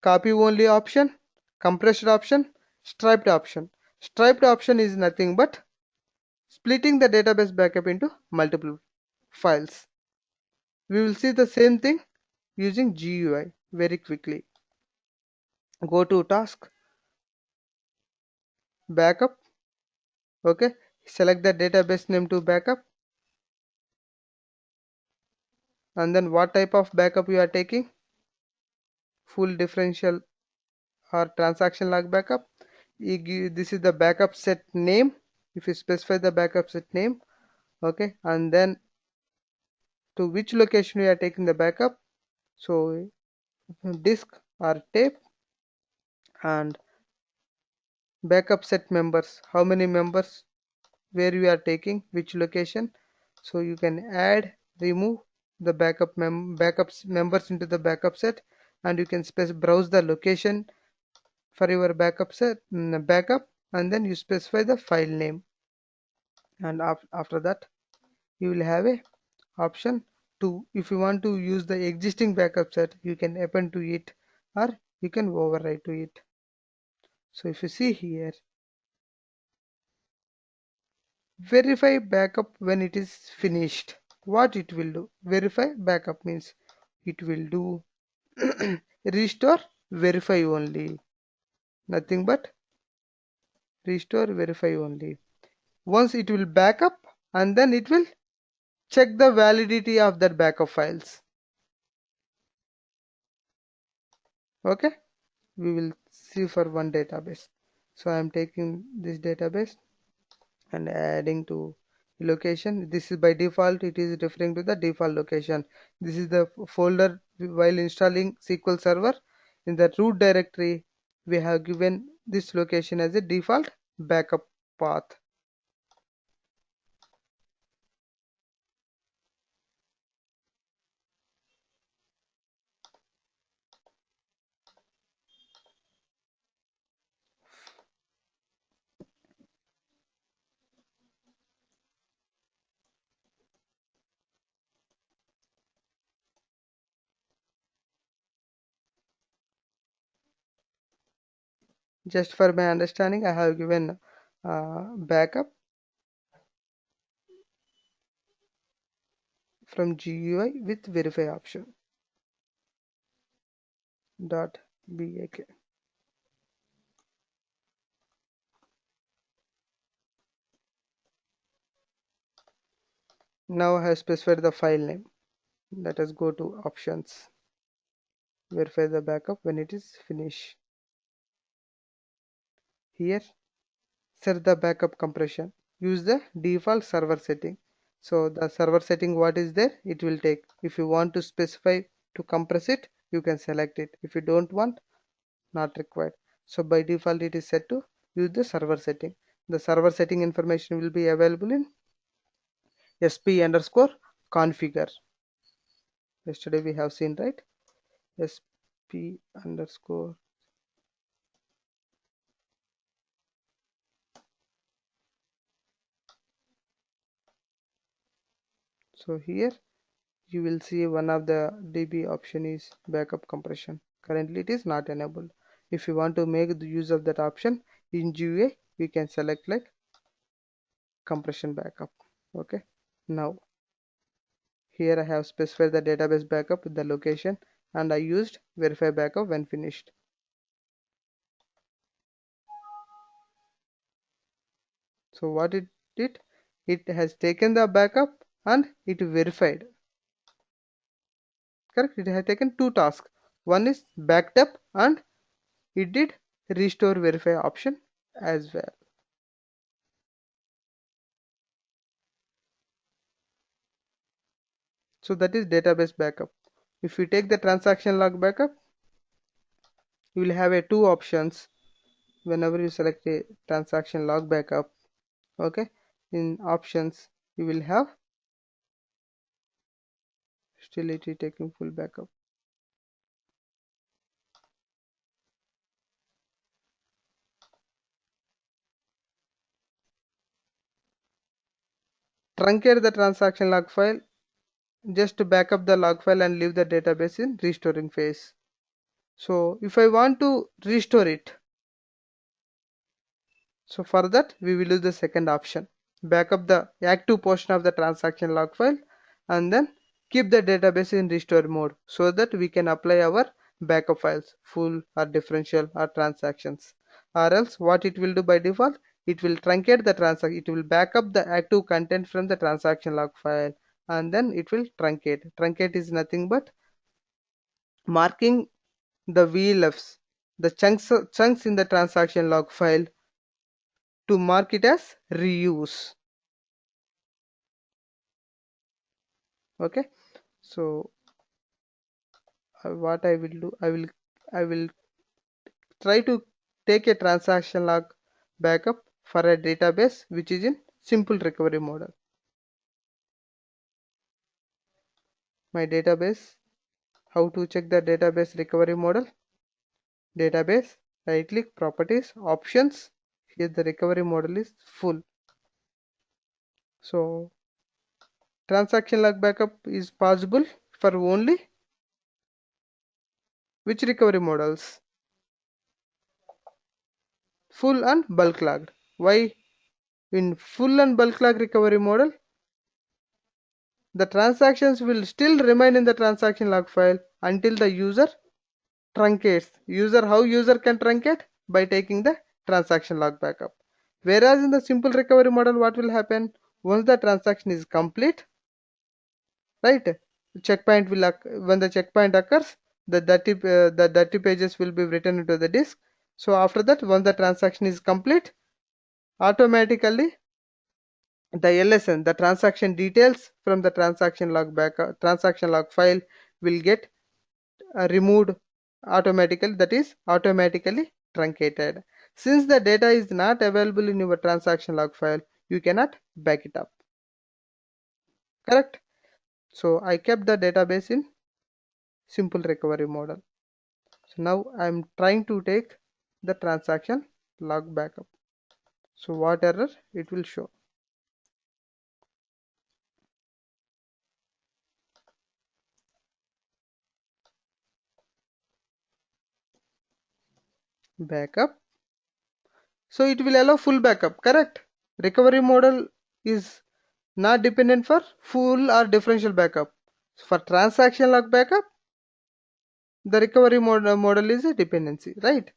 copy only option, compressed option, striped option. Striped option is nothing but splitting the database backup into multiple files. We will see the same thing using GUI very quickly. Go to task, backup. Okay, select the database name to backup, and then what type of backup you are taking, full, differential or transaction log backup. This is the backup set name. If you specify the backup set name, okay, and then to which location you are taking the backup, so disk or tape, and backup set members, how many members, where you are taking, which location. So you can add, remove the backups members into the backup set, and you can browse the location for your backup set, backup, and then you specify the file name, and after that you will have a option to, if you want to use the existing backup set, you can append to it or you can overwrite to it. So if you see here, verify backup when it is finished, what it will do, verify backup means it will do restore, verify only, nothing but restore, verify only. Once it will backup, and then it will check the validity of that backup files. Okay, we will see for one database. So I am taking this database and adding to location. This is by default, it is referring to the default location. This is the folder while installing SQL Server. In the root directory, we have given this location as a default backup path. Just for my understanding, I have given backup from GUI with verify option .bak. Now I have specified the file name. Let us go to options, verify the backup when it is finished. Here set the backup compression, use the default server setting. So the server setting what is there, it will take. If you want to specify to compress it, you can select it. If you don't want, not required. So by default it is set to use the server setting. The server setting information will be available in sp_configure. Yesterday we have seen, right? sp_. So here you will see one of the DB option is backup compression. Currently it is not enabled. If you want to make the use of that option in GUI, you can select like compression backup. Okay, now here I have specified the database backup with the location, and I used verify backup when finished. So what it did, it has taken the backup and it verified. Correct, it has taken two tasks. One is backed up and it did restore verify option as well. So that is database backup. If you take the transaction log backup, you will have a two options whenever you select a transaction log backup. Okay, in options you will have still it is taking full backup. Truncate the transaction log file. Just to back up the log file and leave the database in restoring phase. So if I want to restore it, so for that we will use the second option. Back up the active portion of the transaction log file and then keep the database in restore mode so that we can apply our backup files, full or differential or transactions. Or else what it will do by default, it will truncate the transaction, it will back up the active content from the transaction log file and then it will truncate. Truncate is nothing but marking the VLFs, the chunks in the transaction log file to mark it as reuse. Okay, so what I will do, I will try to take a transaction log backup for a database which is in simple recovery model. My database, how to check the database recovery model? Database, right click, properties, options. Here the recovery model is full. So transaction log backup is possible for only which recovery models? Full and bulk logged. Why? In full and bulk log recovery model, the transactions will still remain in the transaction log file until the user truncates. How user can truncate? By taking the transaction log backup. Whereas in the simple recovery model, what will happen? Once the transaction is complete, right? Checkpoint will when the checkpoint occurs, the dirty pages will be written into the disk. So after that, once the transaction is complete, automatically the LSN, the transaction details from the transaction log file will get removed automatically, that is automatically truncated. Since the data is not available in your transaction log file, you cannot back it up. Correct? So I kept the database in simple recovery model. So now I am trying to take the transaction log backup. So what error it will show? Backup. So it will allow full backup, correct? Recovery model is not dependent for full or differential backup. For transaction log backup, the recovery model is a dependency, right?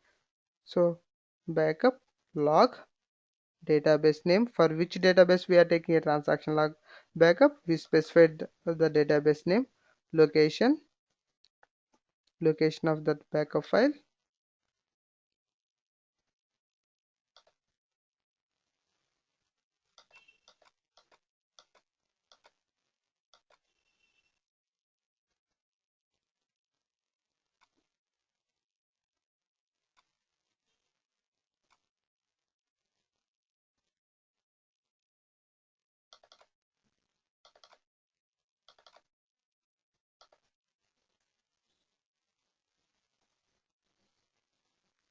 So backup log database name, for which database we are taking a transaction log backup, we specified the database name, location of that backup file,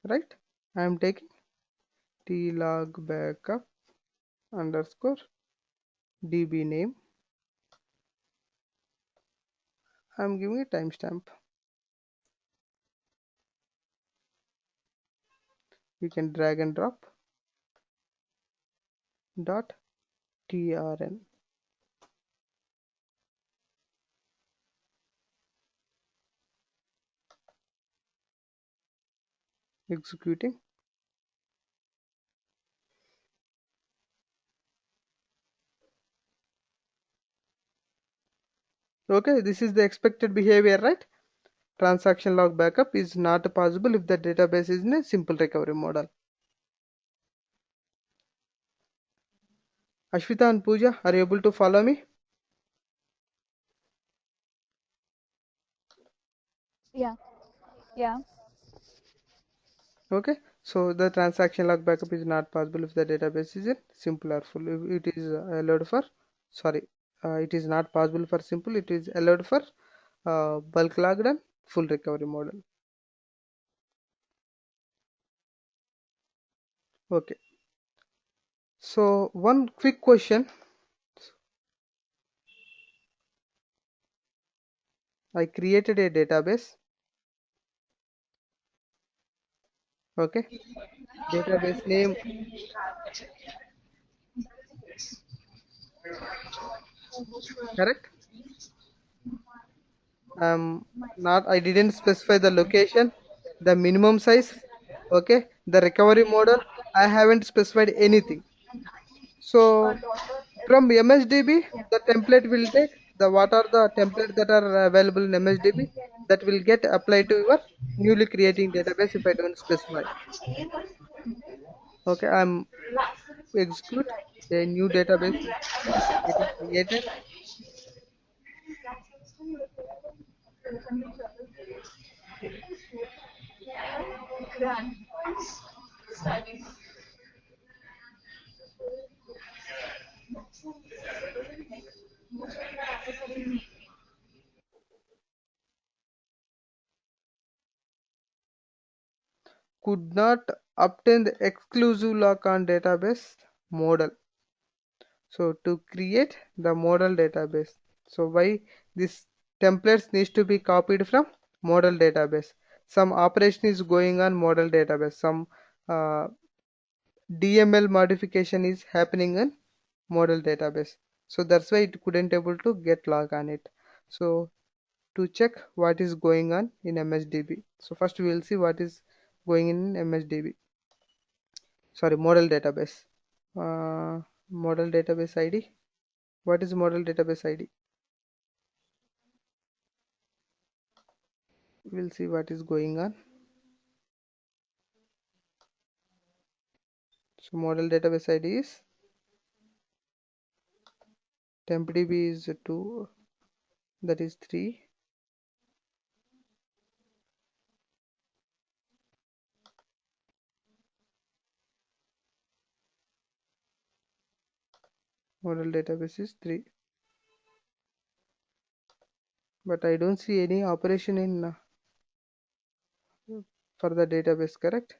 right? I am taking tlog backup underscore db name. I am giving a timestamp. You can drag and drop dot trn. Executing. Okay, this is the expected behavior, right? Transaction log backup is not possible if the database is in a simple recovery model. Ashwita and Pooja, are you able to follow me? Yeah. Yeah. Okay, so the transaction log backup is not possible if the database is in simple or full. If it is allowed for, sorry, it is not possible for simple. It is allowed for bulk logged and full recovery model. Okay, so one quick question. I created a database. Okay, database name, correct? Not, I didn't specify the location, the minimum size, okay, the recovery model. I haven't specified anything. So from MSDB, the template will take the what are the templates that are available in MSDB that will get applied to your newly creating database if I don't specify. Okay, I'm execute a new database is getting created. Could not obtain the exclusive lock on database model. So to create the model database. So why this templates needs to be copied from model database. Some operation is going on model database. Some uh, DML modification is happening in model database. So that's why it couldn't able to get log on it. So to check what is going on in MSDB. So first we will see what is going in MSDB. Sorry, model database. Model database ID. What is model database ID? We'll see what is going on. So model database ID is tempdb is 2, that is 3. Model database is 3. But I don't see any operation in for the database, correct?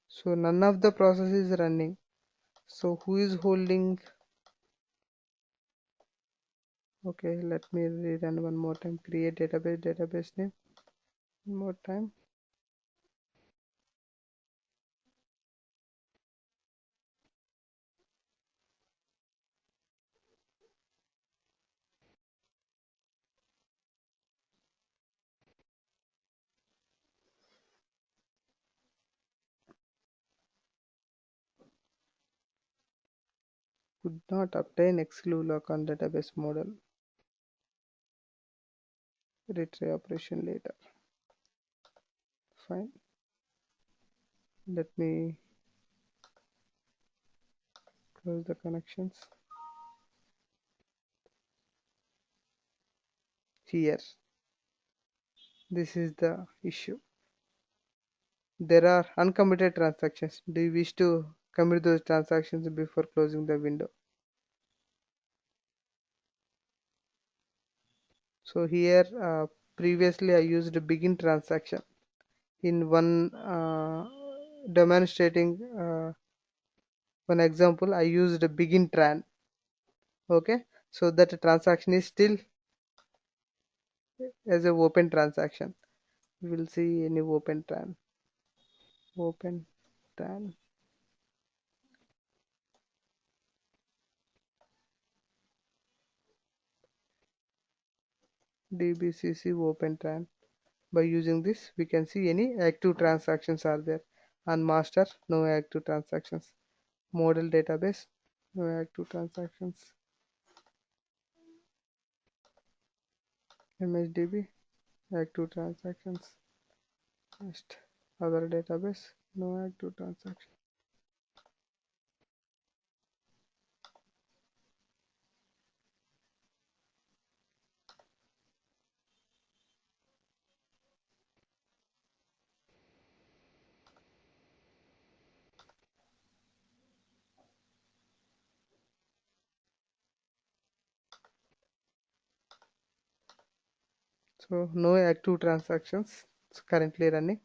So none of the process is running. So who is holding? Okay, let me rerun one more time. Create database name. One more time. Could not obtain exclusive lock on database model. Retry operation later. Fine. Let me close the connections. Here, this is the issue. There are uncommitted transactions. Do you wish to commit those transactions before closing the window? So here, previously I used a begin transaction in one demonstrating one example. I used a begin tran. Okay, so that transaction is still as a open transaction. We will see any open tran. Open tran. DBCC open tran. By using this, we can see any active transactions are there. On master, no active transactions. Model database, no active transactions. MSDB, active transactions. Next, other database, no active transaction. So no active transactions. It's currently running.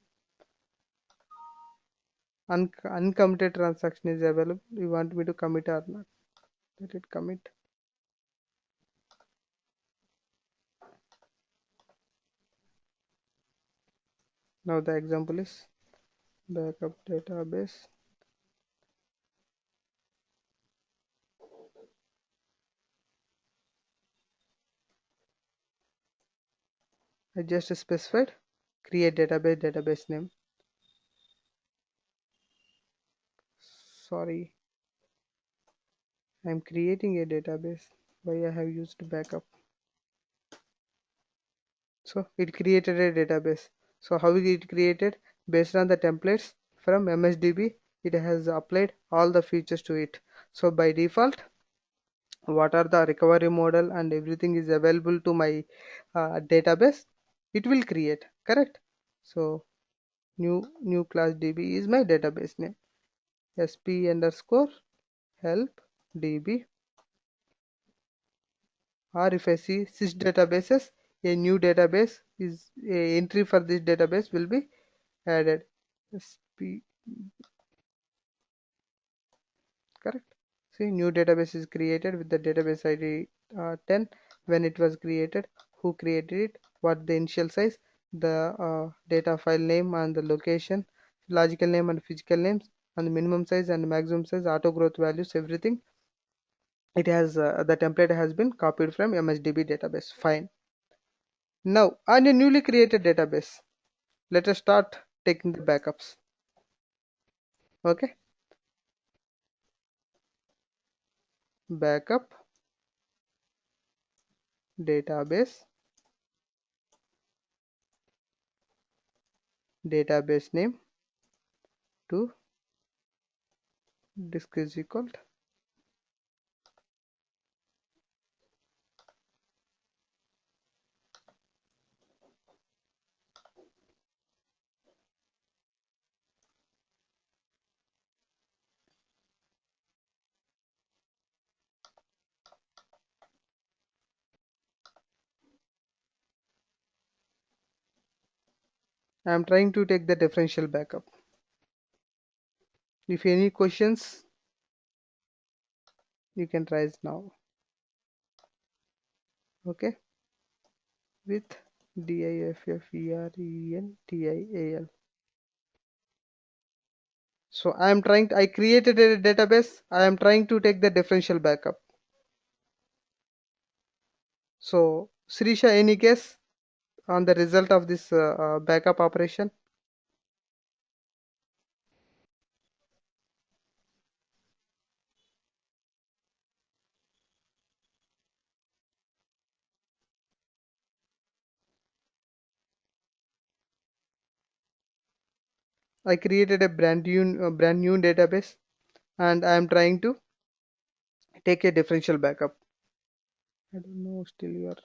Uncommitted transaction is available. You want me to commit or not? Let it commit. Now the example is backup database. I just specified create database name. Sorry, I'm creating a database. Why I have used backup? So it created a database. So how is it created? Based on the templates from MSDB, it has applied all the features to it. So by default, what are the recovery model and everything is available to my database, it will create, correct? So new class DB is my database name. SP underscore help DB, or if I see sys databases, a new database is a entry for this database will be added. SP, correct? See, new database is created with the database ID 10. When it was created, who created it, what the initial size, the data file name and the location, logical name and physical names, and the minimum size and maximum size, auto growth values, everything. It has the template has been copied from MSDB database. Fine. Now on a newly created database, let us start taking the backups. Okay, backup database, database name to disk is equal. I am trying to take the differential backup. If any questions, you can raise now. Okay, with diffferential. So I created a database. I am trying to take the differential backup. So Sirisha, any guess on the result of this backup operation? I created a brand new database, and I am trying to take a differential backup. I don't know, still you are.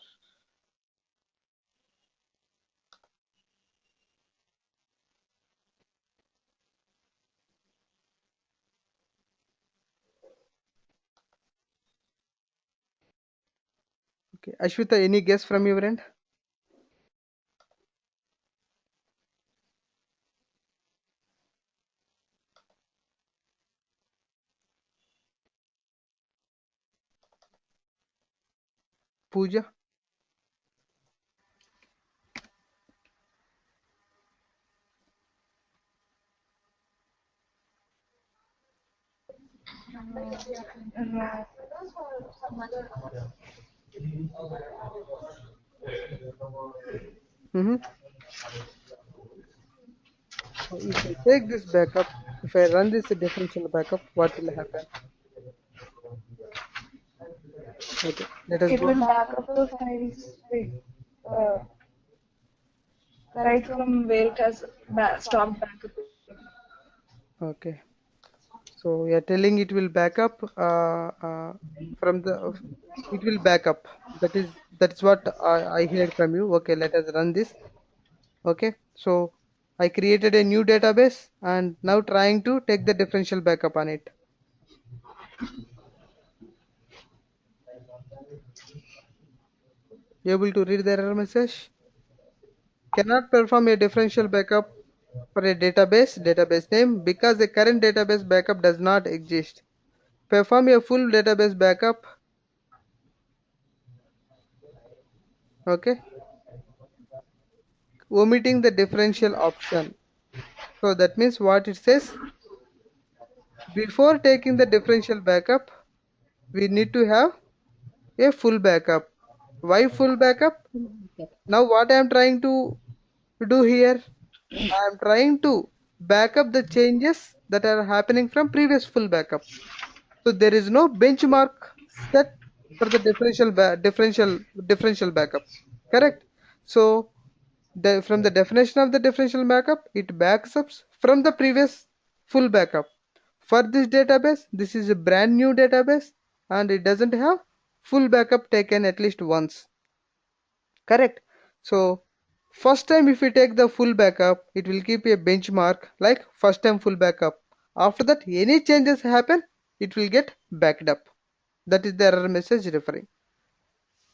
Okay, Ashwita, any guess from your end? Pooja? Mm-hmm. So if I take this backup, if I run this differential backup, what will happen? Okay, let us It go. will back up the files uh, right from where it has stopped backup. Okay, so we are telling it will back up from the it will back up. That's what I heard from you. Okay, let us run this. Okay, so I created a new database and now trying to take the differential backup on it. You able to read the error message? Cannot perform a differential backup for a database name because the current database backup does not exist. Perform a full database backup. Okay, omitting the differential option. So that means what it says, before taking the differential backup, we need to have a full backup. Why full backup? Now what I am trying to do here, I am trying to back up the changes that are happening from previous full backup. So there is no benchmark set for the differential backup. Correct? So from the definition of the differential backup, it backs up from the previous full backup. For this database, this is a brand new database and it doesn't have full backup taken at least once. Correct? So first time if we take the full backup, it will keep a benchmark like first time full backup. After that, any changes happen, it will get backed up. That is the error message referring.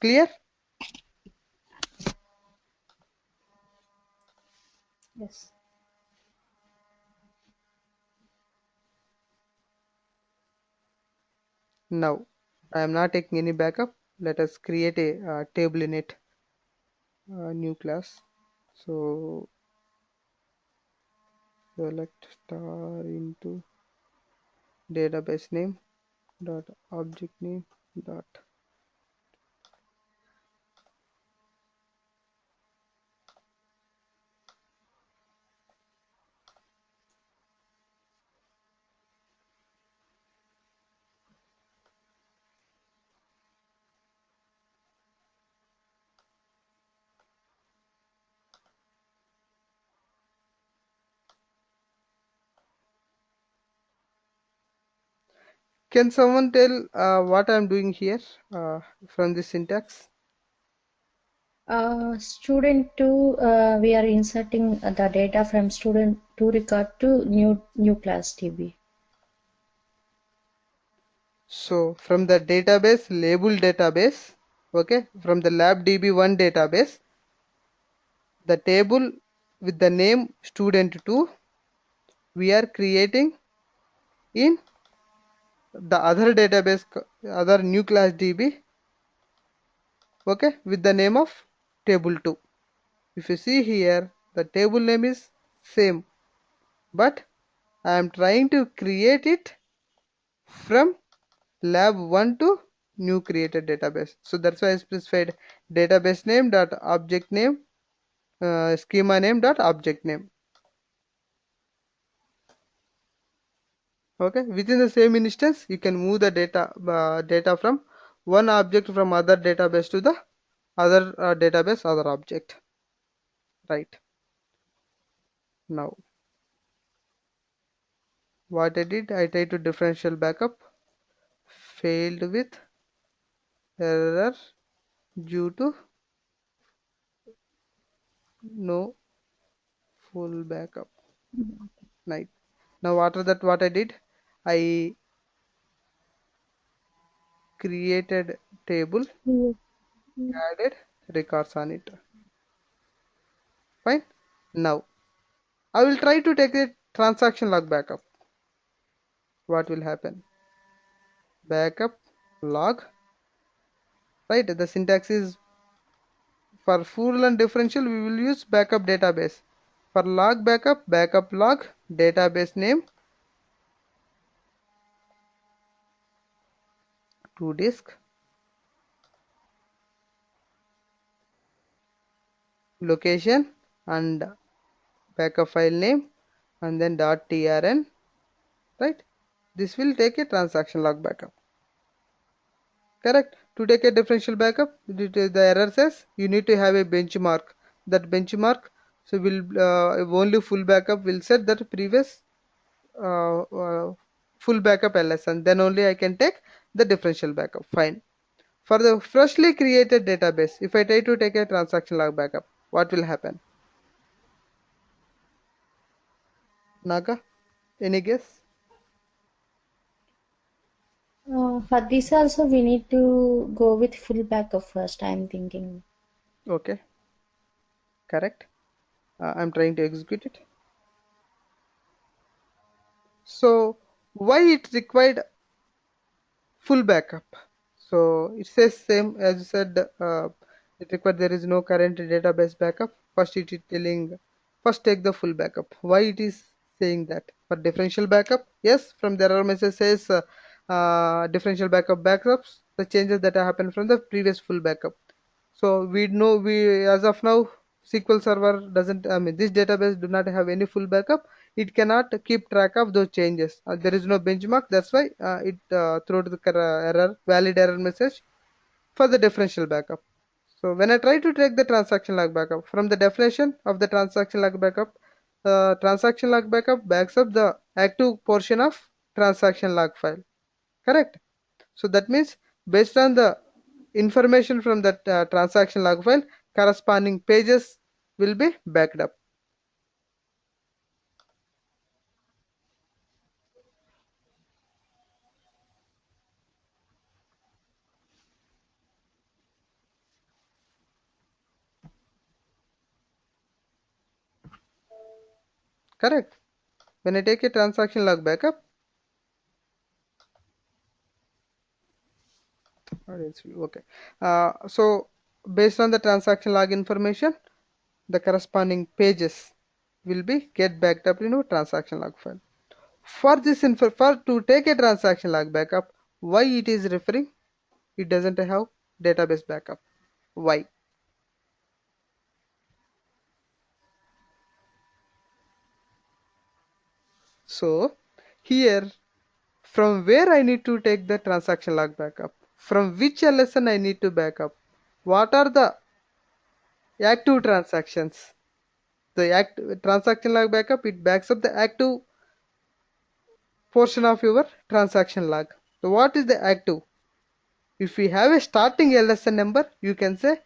Clear? Yes. Now, I am not taking any backup. Let us create a table in it, new class. So select star into database name dot object name dot. Can someone tell what I am doing here from this syntax? Student 2, we are inserting the data from student 2 record to new class DB. So from the database label database, okay, from the lab db1 database, the table with the name student2 we are creating in the other database, other new class db, okay, with the name of table2. If you see here, the table name is same, but I am trying to create it from lab 1 to new created database. So that's why I specified database name dot object name, schema name dot object name. Okay, within the same instance you can move the data from one object from other database to the other database other object. Right. Now what I did, I tried to differential backup, failed with error due to no full backup. Right. Now after that what I did, I created table, added records on it. Fine. Now I will try to take a transaction log backup. What will happen? Backup log. Right. The syntax is for full and differential we will use backup database. For log backup, backup log, database name to disk, location and backup file name and then .trn. Right. This will take a transaction log backup. Correct. To take a differential backup, the error says you need to have a benchmark. That benchmark, so will only full backup will set that previous full backup ls, and then only I can take the differential backup. Fine. For the freshly created database, if I try to take a transaction log backup, what will happen? Naga, any guess? For this also we need to go with full backup first, I'm thinking. Okay, correct. I'm trying to execute it. So why it required full backup? So it says same as you said, it required there is no current database backup. First it is telling, first take the full backup. Why it is saying that? For differential backup, yes, from the error message says differential backups, the changes that happen from the previous full backup. So we know, we as of now SQL Server doesn't, I mean this database do not have any full backup. It cannot keep track of those changes. There is no benchmark. That's why it throws the valid error message for the differential backup. So when I try to take the transaction log backup, from the definition of the transaction log backup, transaction log backup backs up the active portion of transaction log file. Correct? So that means based on the information from that transaction log file, corresponding pages will be backed up. Correct? When I take a transaction log backup, okay. So based on the transaction log information, the corresponding pages will be get backed up in a transaction log file. For this for to take a transaction log backup, why it is referring? It doesn't have database backup. Why? So here, from where I need to take the transaction log backup? From which LSN I need to backup? What are the active transactions? The transaction log backup, it backs up the active portion of your transaction log. So what is the active? If we have a starting LSN number, you can say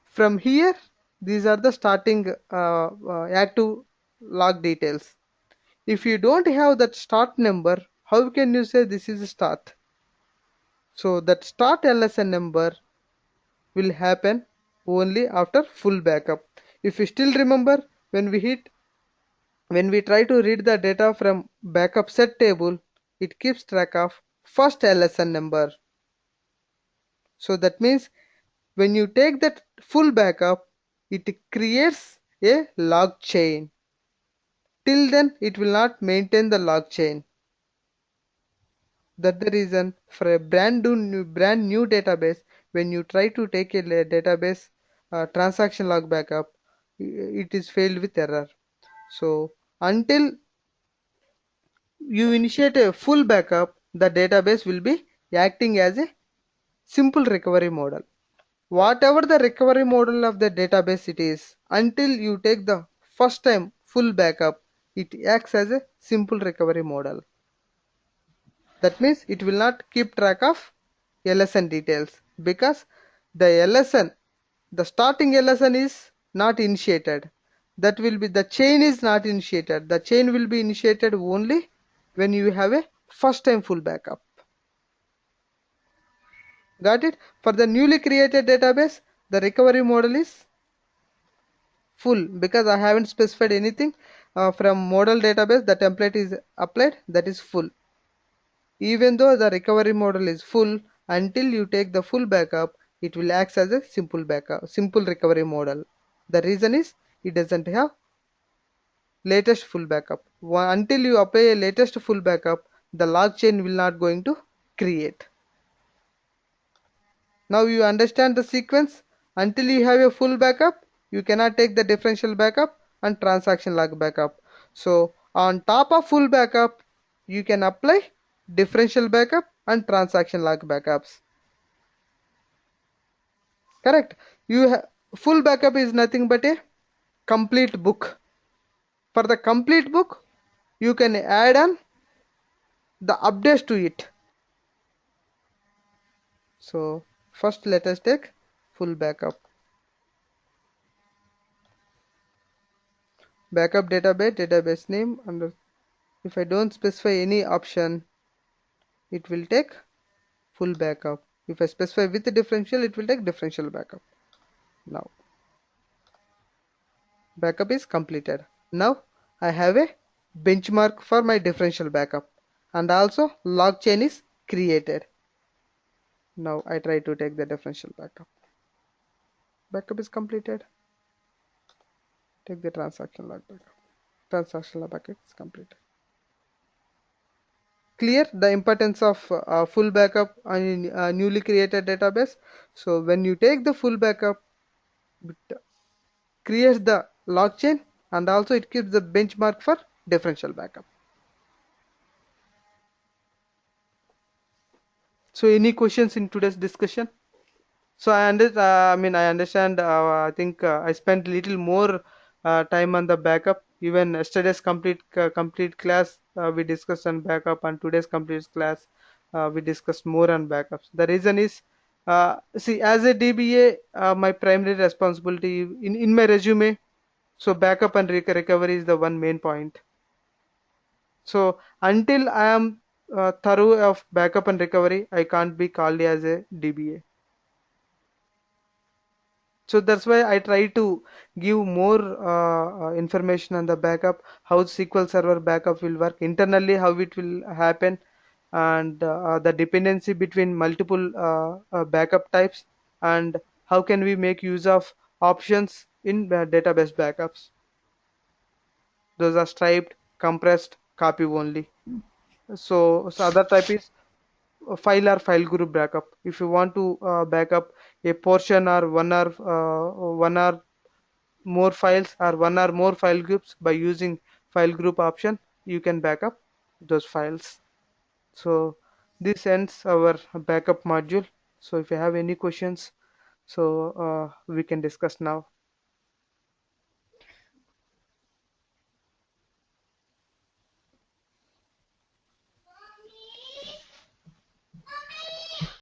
from here these are the starting active log details. If you don't have that start number, how can you say this is a start? So that start LSN number will happen only after full backup. If you still remember, when we try to read the data from backup set table, it keeps track of first LSN number. So that means when you take that full backup, it creates a log chain. Till then, it will not maintain the log chain. That's the reason for a brand new database, when you try to take a database transaction log backup, it is failed with error. So until you initiate a full backup, the database will be acting as a simple recovery model. Whatever the recovery model of the database it is, until you take the first time full backup, it acts as a simple recovery model. That means it will not keep track of LSN details, because the LSN, the starting LSN is not initiated. That will be, the chain is not initiated. The chain will be initiated only when you have a first time full backup. Got it? For the newly created database, the recovery model is full, because I haven't specified anything from model database. The template is applied, that is full. Even though the recovery model is full, until you take the full backup, it will act as a simple recovery model. The reason is it doesn't have latest full backup. Until you apply a latest full backup, the log chain will not going to create. Now you understand the sequence. Until you have a full backup, you cannot take the differential backup and transaction log backup. So on top of full backup, you can apply differential backup and transaction log backups. Correct? Full backup is nothing but a complete book. For the complete book, you can add on the updates to it. So first let us take full backup. Backup database name, and if I don't specify any option, it will take full backup. If I specify with the differential, it will take differential backup. Now Backup is completed. Now I have a benchmark for my differential backup, and also log chain is created. Now I try to take the differential backup. Backup is completed. Take the transaction log backup. Transaction log backup is completed. Clear the importance of full backup on a newly created database. So when you take the full backup, it creates the log chain, and also it keeps the benchmark for differential backup. So any questions in today's discussion? So I understand. I think I spent little more time on the backup. Even yesterday's complete class we discussed on backup, and today's complete class we discussed more on backups. The reason is, see, as a DBA, my primary responsibility in my resume. So backup and recovery is the one main point. So until I am thorough of backup and recovery, I can't be called as a DBA. So that's why I try to give more information on the backup, how SQL Server backup will work internally, how it will happen, and the dependency between multiple backup types, and how can we make use of options in database backups. Those are striped, compressed, copy only. So other type is file or file group backup. If you want to backup a portion or one or more files or one or more file groups by using file group option, you can backup those files. So this ends our backup module. So if you have any questions, so we can discuss now.